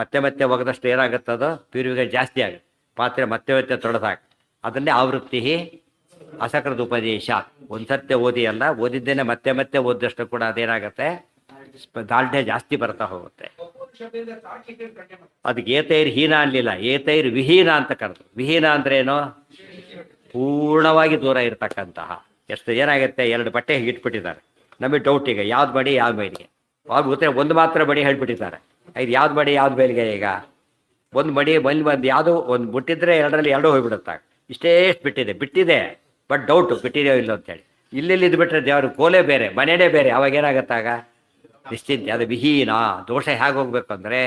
ಮತ್ತೆ ಮತ್ತೆ ಒಗೆದಷ್ಟು ಏನಾಗುತ್ತದೋ ಪ್ಯೂರಿಫೈ ಜಾಸ್ತಿ ಆಗುತ್ತೆ. ಪಾತ್ರೆ ಮತ್ತೆ ತೊಳೆದಾಗ ಅದನ್ನೇ ಆವೃತ್ತಿ ಅಸಕೃತ ಉಪದೇಶ. ಒಂದು ಸತ್ಯ ಓದಿ ಅಲ್ಲ, ಓದಿದ್ದೇನೆ ಮತ್ತೆ ಮತ್ತೆ ಓದಿದಷ್ಟು ಕೂಡ ಅದೇನಾಗುತ್ತೆ, ದಾಲ್ಢ್ಯ ಜಾಸ್ತಿ ಬರ್ತಾ ಹೋಗುತ್ತೆ. ಅದಕ್ಕೆ ಏತೈರ್ ಹೀನ ಅನ್ಲಿಲ್ಲ, ಏತೈರ್ ವಿಹೀನ ಅಂತ ಕರೆದು. ವಿಹೀನ ಅಂದ್ರೆ ಏನು, ಪೂರ್ಣವಾಗಿ ದೂರ ಇರತಕ್ಕಂತಹ. ಎಷ್ಟು ಏನಾಗುತ್ತೆ, 2 ಬಟ್ಟೆ ಇಟ್ಬಿಟ್ಟಿದ್ದಾರೆ. ನಮಗೆ ಡೌಟ್ ಈಗ ಯಾವ್ದು ಬಡಿ ಯಾವ್ದು ಬೈಲಿಗೆ, ಒಂದು ಮಾತ್ರ ಬಡಿ ಹೇಳ್ಬಿಟ್ಟಿದ್ದಾರೆ. ಇದು ಯಾವ್ದು ಬಡಿ ಯಾವ್ದು ಬೈಲಿಗೆ. ಈಗ ಒಂದು ಬಡಿ ಬಂದು ಯಾವುದು ಒಂದು ಬಿಟ್ಟಿದ್ರೆ 2ರಲ್ಲಿ 2 ಹೋಗ್ಬಿಡುತ್ತೆ. ಇಷ್ಟೇ ಬಿಟ್ಟಿದೆ ಬಟ್ ಡೌಟು ಬಿಟ್ಟಿದೆಯೋ ಇಲ್ಲ ಅಂತೇಳಿ. ಇಲ್ಲಿ ಇದು ಬಿಟ್ಟರೆ ದೇವರು ಕೋಲೆ ಬೇರೆ, ಮನೆಯೇ ಬೇರೆ. ಅವಾಗ ಏನಾಗತ್ತಾಗ ನಿಶ್ಚಿಂತೆ. ಅದು ವಿಹೀನ. ದೋಷ ಹೇಗೆ ಹೋಗ್ಬೇಕು ಅಂದರೆ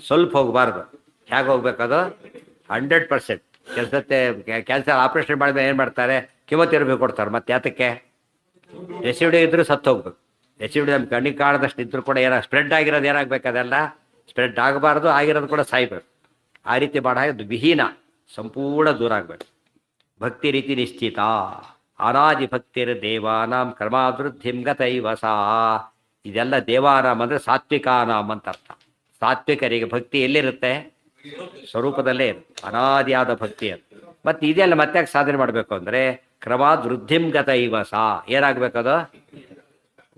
ಸ್ವಲ್ಪ ಹೋಗಬಾರ್ದು. ಹೇಗೆ ಹೋಗ್ಬೇಕದು 100%. ಕ್ಯಾನ್ಸರ್ ಆಪ್ರೇಷನ್ ಮಾಡಿದ್ರೆ ಏನು ಮಾಡ್ತಾರೆ, ಕಿಮೊಥೆರಪಿ ಕೊಡ್ತಾರೆ. ಮತ್ತೆ ಯಾತಕ್ಕೆ, ರೆಸಿಡಿ ಇದ್ರೂ ಸತ್ತು ಹೋಗ್ಬೇಕು. ರೆಸಿಡಿ ನಮ್ಮ ಕಣ್ಣಿಗೆ ಕಾಣದಷ್ಟು ಇದ್ರೂ ಕೂಡ ಸ್ಪ್ರೆಡ್ ಆಗಿರೋದು ಏನಾಗಬೇಕು, ಅದೆಲ್ಲ ಸ್ಪ್ರೆಡ್ ಆಗಬಾರ್ದು, ಆಗಿರೋದು ಕೂಡ ಸಾಯ್ಬೇಕು. ಆ ರೀತಿ ಮಾಡೋದು ವಿಹೀನ, ಸಂಪೂರ್ಣ ದೂರ ಆಗಬೇಕು. ಭಕ್ತಿ ರೀತಿ ನಿಶ್ಚಿತ. ಅನಾದಿ ಭಕ್ತಿರ್ ದೇವಾನಾಂ ಕರ್ಮಾಭಿವೃದ್ಧಿಂ ಗತೈವ ಸಾ. ಇದೆಲ್ಲ ದೇವಾನಾಮ್ ಅಂದರೆ ಸಾತ್ವಿಕಾನಾಮ್ ಅಂತ ಅರ್ಥ. ಸಾತ್ವಿಕರಿಗೆ ಭಕ್ತಿ ಎಲ್ಲಿರುತ್ತೆ, ಸ್ವರೂಪದಲ್ಲೇ ಇರುತ್ತೆ. ಅನಾದಿಯಾದ ಭಕ್ತಿ ಅದು. ಮತ್ತು ಇದೆಲ್ಲ ಮತ್ತೆ ಸಾಧನೆ ಮಾಡಬೇಕು ಅಂದರೆ ಕ್ರಮಾದ್ ವೃದ್ಧಿಂ ಗತೈವ ಸಾ. ಏನಾಗಬೇಕದು,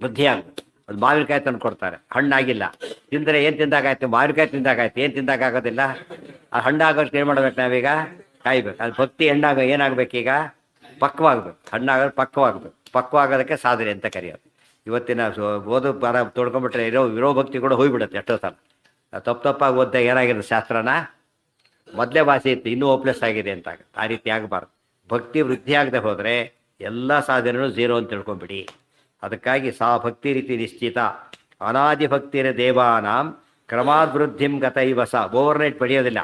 ವೃದ್ಧಿ ಆಗ್ಬೇಕು. ಒಂದು ಮಾವಿನಕಾಯಿ ತಂದು ಕೊಡ್ತಾರೆ, ಹಣ್ಣಾಗಿಲ್ಲ, ತಿಂದರೆ ಏನು ತಿಂದಾಗಾಯ್ತು, ಮಾವಿನಕಾಯಿ ತಿಂದಾಗಾಯ್ತು, ಏನು ತಿಂದಾಗೋದಿಲ್ಲ. ಆ ಹಣ್ಣಾಗೋಷ್ಟು ಏನು ಮಾಡ್ಬೇಕು ನಾವೀಗ, ಕಾಯ್ಬೇಕು. ಅದು ಭಕ್ತಿ ಏನಾಗಬೇಕೀಗ, ಪಕ್ವಾಗಬೇಕು. ಹಣ್ಣಾಗೋದು ಪಕ್ವಾಗೋದಕ್ಕೆ ಸಾಧನೆ ಅಂತ ಕರೆಯೋದು. ಇವತ್ತಿನ ಓದು ಬರ ತೊಡ್ಕೊಂಡ್ಬಿಟ್ರೆ ಇರೋ ಭಕ್ತಿ ಕೂಡ ಹೋಗ್ಬಿಡುತ್ತೆ ಎಷ್ಟೋ ಸಲ. ತಪ್ಪಾಗಿ ಓದ್ದಾಗ ಏನಾಗಿದೆ, ಶಾಸ್ತ್ರನ ಮೊದಲೇ ಭಾಷೆ ಇತ್ತು, ಇನ್ನೂ ಓಪ್ಲೆಸ್ ಆಗಿದೆ ಅಂತ. ಆ ರೀತಿ ಆಗಬಾರ್ದು. ಭಕ್ತಿ ವೃದ್ಧಿ ಆಗದೆ ಹೋದರೆ ಎಲ್ಲ ಸಾಧನೆಗಳು ಝೀರೋ ಅಂತ ತಿಳ್ಕೊಂಬಿಡಿ. ಅದಕ್ಕಾಗಿ ಸಾ ಭಕ್ತಿ ರೀತಿ ನಿಶ್ಚಿತ. ಅನಾದಿ ಭಕ್ತಿರ ದೇವಾನಾಂ ಕ್ರಮಾದ್ ವೃದ್ಧಿಂ ಗತೈವ ಸ. ಓವರ್ನೈಟ್ ಪಡೆಯೋದಿಲ್ಲ,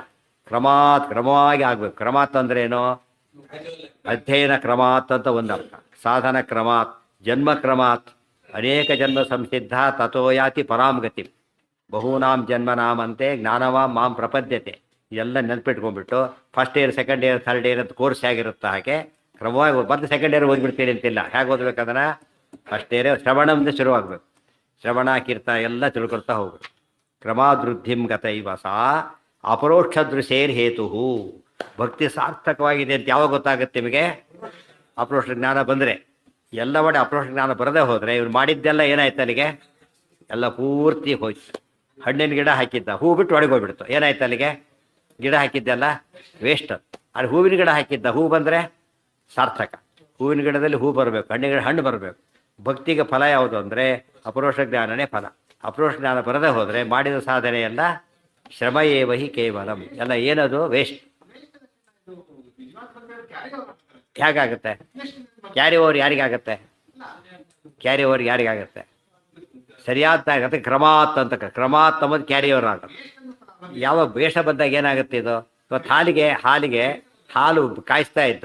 ಕ್ರಮವಾಗಿ ಆಗಬೇಕು. ಕ್ರಮಾತ್ ಅಂದ್ರೇನು, ಅಧ್ಯಯನ ಕ್ರಮಾತ್ ಅಂತ ಒಂದರ್ಥ, ಸಾಧನ ಕ್ರಮಾತ್, ಜನ್ಮ ಕ್ರಮಾತ್. ಅನೇಕ ಜನ್ಮ ಸಂಸಿದ್ಧ ತಥೋ ಯಾತಿ ಪರಾಂ ಗತಿ. ಬಹೂನಾಂ ಜನ್ಮನಾಮಂತೆ ಜ್ಞಾನವಾಂ ಮಾಂ ಪ್ರಪದ್ಯತೆ. ಇದೆಲ್ಲ ನೆನಪಿಟ್ಕೊಂಡ್ಬಿಟ್ಟು first year, second year, third year ಅಂತ ಕೋರ್ಸ್ ಹೇಗಿರುತ್ತೆ ಹಾಗೆ ಕ್ರಮವಾಗಿ ಮತ್ತೆ ಸೆಕೆಂಡ್ ಇಯರ್ ಓದ್ಬಿಡ್ತೀರಿ ಅಂತಿಲ್ಲ. ಹೇಗೆ ಓದ್ಬೇಕಂದ್ರೆ ಫಸ್ಟ್ ಇಯರ್ ಶ್ರವಣದಿಂದ ಶುರುವಾಗಬೇಕು. ಶ್ರವಣ ಕೀರ್ತನ ಎಲ್ಲ ತಿಳ್ಕೊಳ್ತಾ ಹೋಗ್ಬೇಕು. ಕ್ರಮಾದೃದ್ಧಿಂ ಗತೈವ ಸಾ ಅಪರೋಕ್ಷ ದೃಶೇರ್ ಹೇತು. ಭಕ್ತಿ ಸಾರ್ಥಕವಾಗಿದೆ ಅಂತ ಯಾವಾಗ ಗೊತ್ತಾಗುತ್ತೆ ನಿಮಗೆ, ಅಪರೋಕ್ಷ ಜ್ಞಾನ ಬಂದರೆ. ಎಲ್ಲ ಮಾಡಿ ಅಪರೋಕ್ಷ ಜ್ಞಾನ ಬರದೇ ಹೋದರೆ ಇವ್ರು ಮಾಡಿದ್ದೆಲ್ಲ ಏನಾಯ್ತು, ಅಲ್ಲಿಗೆ ಎಲ್ಲ ಪೂರ್ತಿ ಹೋಯ್ತು. ಹಣ್ಣಿನ ಗಿಡ ಹಾಕಿದ್ದ, ಹೂ ಬಿಟ್ಟು ಒಳಗೆ ಹೋಗ್ಬಿಡ್ತು, ಏನಾಯ್ತು ಅಲ್ಲಿಗೆ, ಗಿಡ ಹಾಕಿದ್ದೆಲ್ಲ ವೇಸ್ಟ್. ಅಲ್ಲಿ ಹೂವಿನ ಗಿಡ ಹಾಕಿದ್ದ, ಹೂ ಬಂದರೆ ಸಾರ್ಥಕ. ಹೂವಿನ ಗಿಡದಲ್ಲಿ ಹೂ ಬರಬೇಕು, ಹಣ್ಣಿನ ಗಿಡ ಹಣ್ಣು ಬರಬೇಕು. ಭಕ್ತಿಗೆ ಫಲ ಯಾವುದು ಅಂದರೆ ಅಪರೋಕ್ಷ ಜ್ಞಾನನೇ ಫಲ. ಅಪರೋಕ್ಷ ಜ್ಞಾನ ಬರದೇ ಹೋದರೆ ಮಾಡಿದ ಸಾಧನೆ ಎಲ್ಲ ಶ್ರಮ ಏವಹಿ ಕೇವಲಂ, ಎಲ್ಲ ಏನದು ವೇಸ್ಟ್. ಹೇಗಾಗುತ್ತೆ, ಕ್ಯಾರಿ ಓವರ್ ಯಾರಿಗಾಗತ್ತೆ, ಕ್ಯಾರಿ ಓವರ್ ಯಾರಿಗಾಗತ್ತೆ, ಸರಿಯಾದ ಆಗುತ್ತೆ. ಕ್ರಮಾತ್ ಅಂತ, ಕ್ರಮಾತ್ ಅಂಬುದು ಕ್ಯಾರಿ ಓವರ್ ಆಗುತ್ತೆ. ಯಾವ ವೇಷ ಬಂದಾಗ ಏನಾಗುತ್ತೆ ಇದು, ಇವತ್ತು ಹಾಲಿಗೆ ಹಾಲು ಕಾಯಿಸ್ತಾ ಇದ್ದ,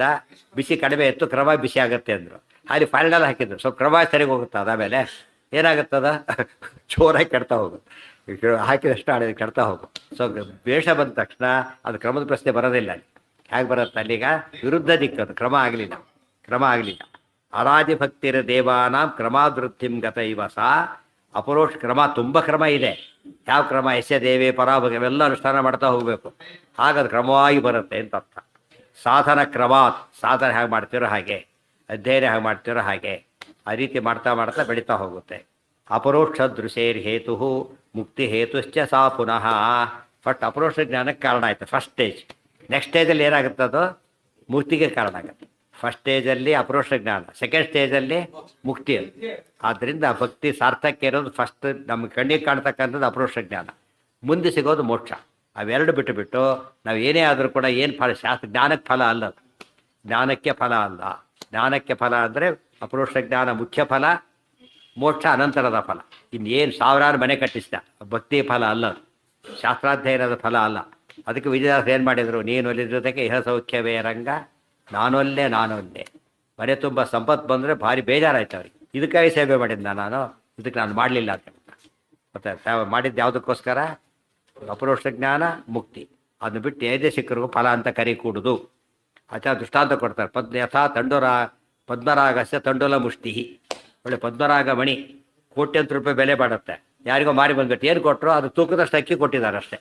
ಬಿಸಿ ಕಡಿಮೆ ಇತ್ತು, ಕ್ರಮ ಬಿಸಿ ಆಗುತ್ತೆ ಅಂದರು. ಹಾಲಿಗೆ ಫೈನಲ್ ಹಾಕಿದ್ರು, ಸ್ವಲ್ಪ ಕ್ರಮ ಸರಿಗೆ ಹೋಗುತ್ತೆ. ಅದಾದಮೇಲೆ ಏನಾಗುತ್ತದ, ಜೋರಾಗಿ ಕೆಡ್ತಾ ಹೋಗುತ್ತೆ, ಹಾಕಿದಷ್ಟು ಆಡಿದ ಕೆಡ್ತಾ ಹೋಗುತ್ತೆ. ಸೊ ವೇಷ ಬಂದ ತಕ್ಷಣ ಅದು ಕ್ರಮದ ಪ್ರಶ್ನೆ ಬರೋದಿಲ್ಲ. ಅಲ್ಲಿ ಹೇಗೆ ಬರುತ್ತೆ, ಅಲ್ಲಿಗ ವಿರುದ್ಧ ದಿಕ್ಕದು, ಕ್ರಮ ಆಗಲಿಲ್ಲ. ಅನಾದಿ ಭಕ್ತಿರ ದೇವಾನಾಂ ಕ್ರಮಾದೃದ್ಧಿಂ ಗತೈವ ಸಾ. ಅಪರೋಕ್ಷ ಕ್ರಮ, ತುಂಬ ಕ್ರಮ ಇದೆ. ಯಾವ ಕ್ರಮ, ಯಶ ದೇವೇ ಪರಾಭಗ, ಇವೆಲ್ಲ ಅನುಷ್ಠಾನ ಮಾಡ್ತಾ ಹೋಗಬೇಕು. ಹಾಗದು ಕ್ರಮವಾಗಿ ಬರುತ್ತೆ ಅಂತ ಅರ್ಥ. ಸಾಧನ ಕ್ರಮಾತ್, ಸಾಧನೆ ಹೇಗೆ ಮಾಡ್ತಿರೋ ಹಾಗೆ, ಅಧ್ಯಯನ ಹೇಗೆ ಮಾಡ್ತಿರೋ ಹಾಗೆ, ಆ ರೀತಿ ಮಾಡ್ತಾ ಮಾಡ್ತಾ ಬೆಳೀತಾ ಹೋಗುತ್ತೆ. ಅಪರೋಕ್ಷ ದೃಶೇರ್ ಹೇತು ಮುಕ್ತಿ ಹೇತುಶ್ಚ ಸಾ ಪುನಃ. ಫಸ್ಟ್ ಅಪರೋಕ್ಷ ಜ್ಞಾನಕ್ಕೆ ಕಾರಣ ಆಯಿತು ಫಸ್ಟ್ ಸ್ಟೇಜ್. ನೆಕ್ಸ್ಟ್ ಸ್ಟೇಜಲ್ಲಿ ಏನಾಗುತ್ತೆ ಅದು ಮುಕ್ತಿಗೆ ಕಾರಣ ಆಗುತ್ತೆ. ಫಸ್ಟ್ ಸ್ಟೇಜಲ್ಲಿ ಅಪರೋಕ್ಷ ಜ್ಞಾನ, ಸೆಕೆಂಡ್ ಸ್ಟೇಜಲ್ಲಿ ಮುಕ್ತಿ. ಆದ್ದರಿಂದ ಭಕ್ತಿ ಸಾರ್ಥಕ್ಯ ಇರೋದು ಫಸ್ಟ್ ನಮ್ಮ ಕಣ್ಣಿಗೆ ಕಾಣ್ತಕ್ಕಂಥದ್ದು ಅಪರೋಕ್ಷ ಜ್ಞಾನ, ಮುಂದೆ ಸಿಗೋದು ಮೋಕ್ಷ. ಅವೆರಡು ಬಿಟ್ಟು ನಾವು ಏನೇ ಆದರೂ ಕೂಡ ಏನು ಫಲ, ಶಾಸ್ತ್ರ ಜ್ಞಾನಕ್ಕೆ ಫಲ ಅಲ್ಲ, ಜ್ಞಾನಕ್ಕೆ ಫಲ ಅಲ್ಲ. ಜ್ಞಾನಕ್ಕೆ ಫಲ ಅಂದರೆ ಅಪರೋಕ್ಷ ಜ್ಞಾನ ಮುಖ್ಯ ಫಲ, ಮೋಕ್ಷ ಅನಂತರದ ಫಲ. ಇನ್ನೇನು ಸಾವಿರಾರು ಮನೆ ಕಟ್ಟಿಸಿದ ಭಕ್ತಿ ಫಲ ಅಲ್ಲ, ಶಾಸ್ತ್ರಾಧ್ಯಯನದ ಫಲ ಅಲ್ಲ. ಅದಕ್ಕೆ ವಿಜಯದಾಸ ಏನು ಮಾಡಿದರು, ನೀನು ಒಲಿದ್ರದಕ್ಕೆ ಇಹ ಸೌಖ್ಯವೇ ರಂಗ, ನಾನೊಲ್ಲೆ ಮನೆ ತುಂಬ ಸಂಪತ್ತು ಬಂದರೆ ಭಾರಿ ಬೇಜಾರಾಯ್ತು ಅವ್ರಿಗೆ. ಇದಕ್ಕಾಗಿ ಸೇವೆ ಮಾಡಿದ್ದ ನಾನು, ಇದಕ್ಕೆ ನಾನು ಮಾಡಲಿಲ್ಲ ಅಂತ. ಮತ್ತೆ ಮಾಡಿದ್ದು ಯಾವುದಕ್ಕೋಸ್ಕರ? ಅಪರೋಕ್ಷ ಜ್ಞಾನ ಮುಕ್ತಿ. ಅದನ್ನು ಬಿಟ್ಟು ಏದೇ ಸಿಕ್ಕರಿಗೂ ಫಲ ಅಂತ ಕರಿ ಕೂಡುದು. ಆಚಾರ ದೃಷ್ಟಾಂತ ಕೊಡ್ತಾರೆ. ಯಥಾ ಪದ್ಮರಾಗಸ್ಯ ತಂಡೋಲ ಮುಷ್ಟಿ. ಒಳ್ಳೆ ಪದ್ಮರಾಗ ಮಣಿ ಕೋಟ್ಯಂತರ ರೂಪಾಯಿ ಬೆಲೆ ಬಾಡುತ್ತೆ. ಯಾರಿಗೋ ಮಾರಿ ಬಂದ್ಬಿಟ್ಟು ಏನು ಕೊಟ್ಟರು ಅದು ತೂಕದಷ್ಟು ಅಕ್ಕಿ ಕೊಟ್ಟಿದ್ದಾರೆ ಅಷ್ಟೇ.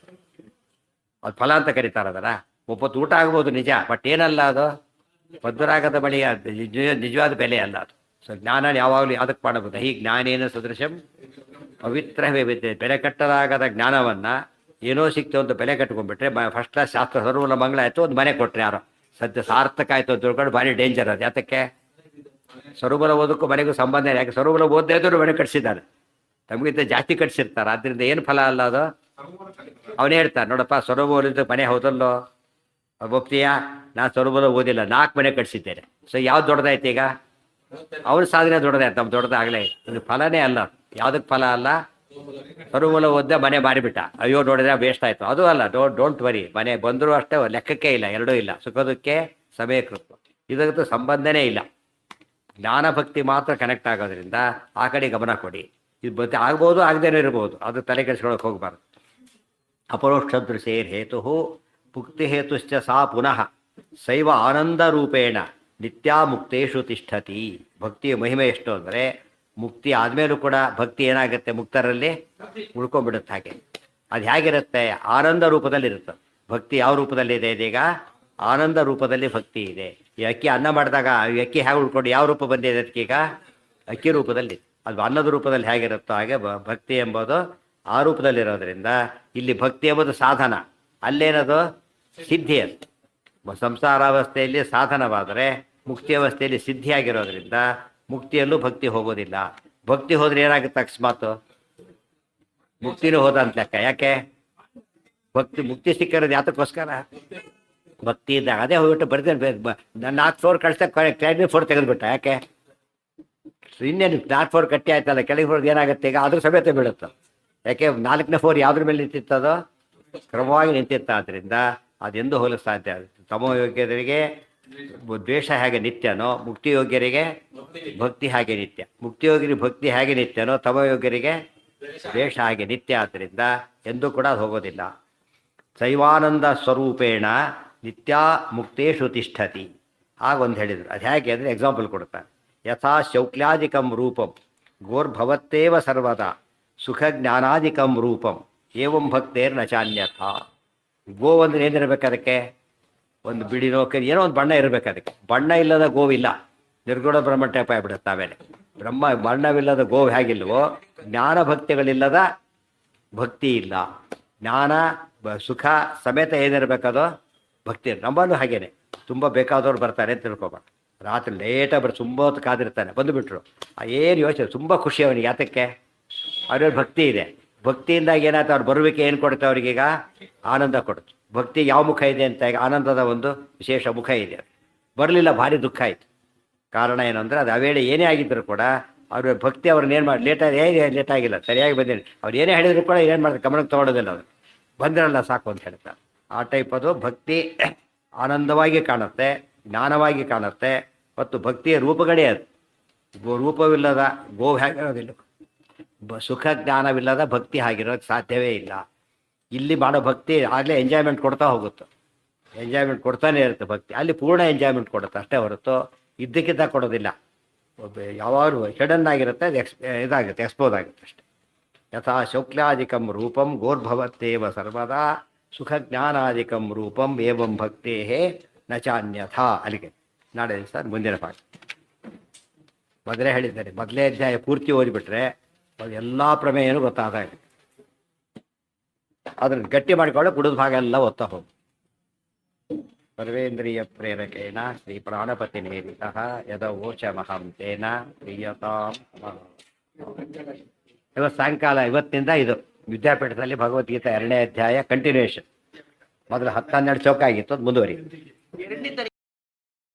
ಅದು ಫಲ ಅಂತ ಕರೀತಾರೆ. ಅದರ ಒಪ್ಪತ್ತು ಊಟ ಆಗ್ಬೋದು ನಿಜ, ಬಟ್ ಏನಲ್ಲ ಅದು ಪದ್ಮರಾಗದ ಮಣಿಯ ನಿಜವಾದ ಬೆಲೆ ಅಲ್ಲ ಅದು. ಸೊ ಜ್ಞಾನ ಯಾವಾಗಲೂ ಯಾವುದಕ್ಕೆ ಮಾಡಬಹುದು? ಈ ಜ್ಞಾನೇನ ಸದೃಶಂ ಪವಿತ್ರವೇ ವಿದ್ಯೆ. ಬೆಲೆ ಕಟ್ಟಲಾಗದ ಜ್ಞಾನವನ್ನು ಏನೋ ಸಿಕ್ತು ಅಂತ ಬೆಲೆ ಕಟ್ಕೊಂಡ್ಬಿಟ್ರೆ ಫಸ್ಟ್ ಕ್ಲಾಸ್ ಶಾಸ್ತ್ರ ಸರ್ವಲ ಮಂಗಳ ಆಯಿತು, ಒಂದು ಮನೆ ಕೊಟ್ಟರೆ ಯಾರೋ ಸದ್ಯ ಸಾರ್ಥಕ ಆಯಿತು ಅಂತ ತಿಳ್ಕೊಂಡು ಭಾರಿ ಡೇಂಜರ್ ಅದು. ಯಾತಕ್ಕೆ? ಸರುಬಲ ಓದಕ್ಕೂ ಮನೆಗೂ ಸಂಬಂಧ ಇಲ್ಲ. ಯಾಕೆ ಸರುಬಲ ಓದದೇ ಇದ್ರು ಮನೆ ಕಟ್ಸಿದ್ದಾರೆ, ತಮಗಿಂತ ಜಾಸ್ತಿ ಕಟ್ಸಿರ್ತಾರೆ. ಆದ್ದರಿಂದ ಏನು ಫಲ ಅಲ್ಲ ಅದು. ಅವನೇ ಹೇಳ್ತಾರೆ, ನೋಡಪ್ಪ ಸೊರಬ ಮನೆ ಹೌದಲ್ಲೋ ಒಪ್ತೀಯಾ? ನಾನು ಸೊರಬಲ ಓದಿಲ್ಲ, 4 ಮನೆ ಕಟ್ಸಿದ್ದೇನೆ. ಸೊ ಯಾವ್ದು ದೊಡ್ಡದಾಯ್ತು ಈಗ? ಅವ್ರ ಸಾಧನೆ ದೊಡ್ಡದಾಯ್ತು, ನಮ್ಮ ದೊಡ್ಡದಾಗಲೇ. ಇದು ಫಲನೇ ಅಲ್ಲ. ಯಾವುದಕ್ಕೆ ಫಲ ಅಲ್ಲ? ಸರುಬಲ ಓದ್ದೆ ಮನೆ ಮಾರಿಬಿಟ್ಟ, ಅಯ್ಯೋ ನೋಡಿದ್ರೆ ವೇಸ್ಟ್ ಆಯಿತು, ಅದು ಅಲ್ಲ. ಡೋಂಟ್ ವರಿ, ಮನೆ ಬಂದರೂ ಅಷ್ಟೇ, ಲೆಕ್ಕಕ್ಕೆ ಇಲ್ಲ, ಎರಡೂ ಇಲ್ಲ. ಸುಖದಕ್ಕೆ ಸಮಯಕೃತ್ವ, ಇದಕ್ಕೂ ಸಂಬಂಧನೇ ಇಲ್ಲ. ಜ್ಞಾನ ಭಕ್ತಿ ಮಾತ್ರ ಕನೆಕ್ಟ್ ಆಗೋದ್ರಿಂದ ಆ ಕಡೆ ಗಮನ ಕೊಡಿ. ಇದು ಭಕ್ತಿ ಆಗ್ಬೋದು, ಆಗದೇನೂ ಇರ್ಬೋದು, ಅದು ತಲೆ ಕೆಡಿಸ್ಕೊಳಕ್ಕೆ ಹೋಗಬಾರ್ದು. ಅಪರೋಕ್ಷ ದೃಶೇರ್ ಹೇತು ಮುಕ್ತಿ ಹೇತುಶ್ಚ ಸಾ ಪುನಃ ಶೈವ ಆನಂದ ರೂಪೇಣ ನಿತ್ಯಾ ಮುಕ್ತೇಶು ತಿಷ್ಠತಿ. ಭಕ್ತಿಯ ಮಹಿಮೆ ಎಷ್ಟು ಅಂದರೆ, ಮುಕ್ತಿ ಆದಮೇಲೂ ಕೂಡ ಭಕ್ತಿ ಏನಾಗುತ್ತೆ, ಮುಕ್ತರಲ್ಲಿ ಉಳ್ಕೊಂಡ್ಬಿಡುತ್ತೆ. ಹಾಗೆ ಅದು ಹೇಗಿರುತ್ತೆ? ಆನಂದ ರೂಪದಲ್ಲಿರುತ್ತೆ. ಭಕ್ತಿ ಯಾವ ರೂಪದಲ್ಲಿದೆ? ಇದೀಗ ಆನಂದ ರೂಪದಲ್ಲಿ ಭಕ್ತಿ ಇದೆ. ಈ ಅಕ್ಕಿ ಅನ್ನ ಮಾಡಿದಾಗ ಈ ಅಕ್ಕಿ ಹೇಗೆ ಉಳ್ಕೊಂಡು ಯಾವ ರೂಪ ಬಂದಿದೆ ಅದಕ್ಕೀಗ? ಅಕ್ಕಿ ರೂಪದಲ್ಲಿ. ಅದು ಅನ್ನದ ರೂಪದಲ್ಲಿ ಹೇಗಿರುತ್ತೋ ಹಾಗೆ ಭಕ್ತಿ ಎಂಬುದು ಆ ರೂಪದಲ್ಲಿರೋದ್ರಿಂದ ಇಲ್ಲಿ ಭಕ್ತಿ ಎಂಬುದು ಸಾಧನ, ಅಲ್ಲೇನದು ಸಿದ್ಧಿ. ಅದು ಸಂಸಾರಾವಸ್ಥೆಯಲ್ಲಿ ಸಾಧನವಾದರೆ ಮುಕ್ತಿ ಅವಸ್ಥೆಯಲ್ಲಿ ಸಿದ್ಧಿಯಾಗಿರೋದ್ರಿಂದ ಮುಕ್ತಿಯಲ್ಲೂ ಭಕ್ತಿ ಹೋಗೋದಿಲ್ಲ. ಭಕ್ತಿ ಹೋದ್ರೆ ಏನಾಗುತ್ತೆ? ಅಕಸ್ಮಾತ್ ಮುಕ್ತಿನೂ ಹೋದ ಅಂತ ಲೆಕ್ಕ. ಯಾಕೆ? ಮುಕ್ತಿ ಸಿಕ್ಕಿರೋದು ಯಾತಕ್ಕೋಸ್ಕರ? ಭಕ್ತಿ ಇದ್ದಾಗ. ಅದೇ ಹೋಗ್ಬಿಟ್ಟು ಬರ್ದೇನೆ ನಾನು 4 ಫ್ಲೋರ್ ಕಳಿಸ್ತಾ ಕೆಳಗಿನ ಫ್ಲೋರ್ ತೆಗೆದುಬಿಟ್ಟ. ಯಾಕೆ? ಇನ್ನೇನು 4 ಫ್ಲೋರ್ ಕಟ್ಟಿ ಆಯ್ತಲ್ಲ, ಕೆಳಗೆ ಫ್ಲೋರ್ ಏನಾಗುತ್ತೆ ಈಗ? ಅದ್ರ ಸಮೇತ ಬೀಳುತ್ತೆ. ಯಾಕೆ? 4ನೇ ಫ್ಲೋರ್ ಯಾವ್ದ್ರ ಮೇಲೆ ನಿಂತಿತ್ತದೋ? ಕ್ರಮವಾಗಿ ನಿಂತಿತ್ತ. ಆದ್ದರಿಂದ ಅದೆಂದು ಹೋಲಿಸ್ ಸಾಧ್ಯ. ತಮೋಯೋಗ್ಯರಿಗೆ ದ್ವೇಷ ಹೇಗೆ ನಿತ್ಯನೋ, ಮುಕ್ತಿಯೋಗ್ಯರಿಗೆ ಭಕ್ತಿ ಹಾಗೆ ನಿತ್ಯ. ಮುಕ್ತಿಯೋಗ್ಯರಿಗೆ ಭಕ್ತಿ ಹೇಗೆ ನಿತ್ಯನೋ, ತಮೋಯೋಗ್ಯರಿಗೆ ದ್ವೇಷ ಹಾಗೆ ನಿತ್ಯ. ಆದ್ದರಿಂದ ಎಂದೂ ಕೂಡ ಅದು ಹೋಗೋದಿಲ್ಲ. ಶೈವಾನಂದ ಸ್ವರೂಪೇಣ ನಿತ್ಯ ಮುಕ್ತೇಶು ತಿಷ್ಠತಿ. ಆಗೊಂದು ಹೇಳಿದರು. ಅದು ಹೇಗೆ ಅಂದರೆ ಎಕ್ಸಾಂಪಲ್ ಕೊಡ್ತಾರೆ. ಯಥಾ ಶೌಕ್ಲಾದಿಕಂ ರೂಪಂ ಗೋರ್ಭವತ್ತೇವ ಸರ್ವದಾ ಸುಖ ಜ್ಞಾನಾದಿಕಂ ರೂಪಂ ಏವಂ ಭಕ್ತೇರ್ ನಚಾನ್ಯಥ. ಗೋ ಅಂದ್ರೆ ಏನಿರ್ಬೇಕು? ಅದಕ್ಕೆ ಒಂದು ಬಿಡಿನೋ ಏನೋ ಒಂದು ಬಣ್ಣ ಇರಬೇಕು. ಅದಕ್ಕೆ ಬಣ್ಣ ಇಲ್ಲದ ಗೋವಿಲ್ಲ, ನಿರ್ಗುಣ ಬ್ರಹ್ಮ ಟೈಪ್ ಆಗಿಬಿಡುತ್ತೆ. ಆಮೇಲೆ ಬಣ್ಣವಿಲ್ಲದ ಗೋವು ಹೇಗಿಲ್ವೋ, ಜ್ಞಾನ ಭಕ್ತಿಗಳಿಲ್ಲದ ಭಕ್ತಿ ಇಲ್ಲ. ಜ್ಞಾನ ಸುಖ ಸಮೇತ ಏನಿರಬೇಕದು ಭಕ್ತಿ. ನಮ್ಮಲ್ಲೂ ಹಾಗೇನೆ ತುಂಬ ಬೇಕಾದವ್ರು ಬರ್ತಾರೆ ಅಂತ ತಿಳ್ಕೊಬಾರ್ದು. ರಾತ್ರಿ ಲೇಟಾಗಿ ಬರ್ ತುಂಬ ಹೊತ್ತು ಕಾದಿರ್ತಾನೆ, ಬಂದುಬಿಟ್ರು, ಏನು ಯೋಚನೆ, ತುಂಬ ಖುಷಿ ಅವನಿಗೆ. ಯಾತಕ್ಕೆ? ಅವ್ರಿಗೆ ಭಕ್ತಿ ಇದೆ. ಭಕ್ತಿಯಿಂದಾಗಿ ಏನಾಯ್ತು? ಅವ್ರು ಬರುವಿಕೆ ಏನು ಕೊಡುತ್ತೆ ಅವ್ರಿಗೀಗ? ಆನಂದ ಕೊಡುತ್ತೆ. ಭಕ್ತಿ ಯಾವ ಮುಖ ಇದೆ ಅಂತ? ಈಗ ಆನಂದದ ಒಂದು ವಿಶೇಷ ಮುಖ ಇದೆ. ಬರಲಿಲ್ಲ, ಭಾರಿ ದುಃಖ ಆಯಿತು. ಕಾರಣ ಏನು ಅಂದರೆ, ಅದು ಅವೇಳೆ ಏನೇ ಆಗಿದ್ದರೂ ಕೂಡ ಅವ್ರ ಭಕ್ತಿ ಅವ್ರನ್ನ ಏನು ಮಾಡಿ ಲೇಟಾಗಿಲ್ಲ, ಸರಿಯಾಗಿ ಬಂದಿಲ್ಲ. ಅವ್ರು ಏನೇ ಹೇಳಿದ್ರು ಕೂಡ ಏನು ಮಾಡ್ತಾರೆ? ಗಮನಕ್ಕೆ ತೊಗೊಳೋದಿಲ್ಲ. ಅವರು ಬಂದಿರಲ್ಲ ಸಾಕು ಅಂತ ಹೇಳ್ತಾರೆ. ಆ ಟೈಪ್ ಅದು ಭಕ್ತಿ ಆನಂದವಾಗಿ ಕಾಣುತ್ತೆ, ಜ್ಞಾನವಾಗಿ ಕಾಣುತ್ತೆ. ಮತ್ತು ಭಕ್ತಿಯ ರೂಪಗಳೇ ಅದು. ರೂಪವಿಲ್ಲದ ಗೋವು ಹೇಗಿರೋದಿಲ್ಲ, ಸುಖ ಜ್ಞಾನವಿಲ್ಲದ ಭಕ್ತಿ ಆಗಿರೋಕ್ಕೆ ಸಾಧ್ಯವೇ ಇಲ್ಲ. ಇಲ್ಲಿ ಮಾಡೋ ಭಕ್ತಿ ಆಗಲೇ ಎಂಜಾಯ್ಮೆಂಟ್ ಕೊಡ್ತಾ ಹೋಗುತ್ತೆ, ಎಂಜಾಯ್ಮೆಂಟ್ ಕೊಡ್ತಾನೆ ಇರುತ್ತೆ ಭಕ್ತಿ. ಅಲ್ಲಿ ಪೂರ್ಣ ಎಂಜಾಯ್ಮೆಂಟ್ ಕೊಡುತ್ತೆ ಅಷ್ಟೇ ಹೊರತು ಇದ್ದಕ್ಕಿದ್ದ ಕೊಡೋದಿಲ್ಲ. ಯಾವಾಗಲೂ ಸಡನ್ ಆಗಿರುತ್ತೆ, ಅದು ಇದಾಗುತ್ತೆ, ಎಕ್ಸ್ಪೋಸ್ ಆಗುತ್ತೆ ಅಷ್ಟೆ. ಯಥಾ ಶೌಕ್ಲಾದಿಕಂ ರೂಪಂ ಗೋರ್ಭವತ್ತೇವ ಸರ್ವದಾ ಸುಖ ಜ್ಞಾನಾದಿಕಂ ರೂಪಂ ಏವಂ ಭಕ್ತೇಹೇ ನಚಾನ್ಯಥಾ. ಅಲ್ಲಿಗೆ ನಾಳೆ ಸರ್ ಮುಂದಿನ ಪಾಠ. ಮೊದಲೇ ಹೇಳಿದ್ದಾರೆ, ಮೊದಲೇ ಅಧ್ಯಾಯ ಪೂರ್ತಿ ಓದಿಬಿಟ್ರೆ ಎಲ್ಲ ಪ್ರಮೇಯನೂ ಗೊತ್ತಾದಾಗ ಅದನ್ನ ಗಟ್ಟಿ ಮಾಡಿಕೊಳ್ಳೋ ಬುಡದ ಭಾಗ ಎಲ್ಲ ಒತ್ತಾ ಹೋಗು. ಸರ್ವೇಂದ್ರಿಯ ಪ್ರೇರಕೇಣ ಶ್ರೀ ಪ್ರಾಣಪತಿ ನೇರಿತಃ ಯದ ಓಚಮಹಂ ತೇನ ಪ್ರಿಯತಾಂ ನಮಃ. ಇವತ್ತು ಸಾಯಂಕಾಲ ಇವತ್ತಿನಿಂದ ಇದು ವಿದ್ಯಾಪೀಠದಲ್ಲಿ ಭಗವದ್ಗೀತಾ 2ನೇ ಅಧ್ಯಾಯ ಕಂಟಿನ್ಯೂಯೇಷನ್. ಮೊದಲು 10-12 ಚೌಕ ಆಗಿತ್ತು, ಅದು ಮುಂದುವರಿ.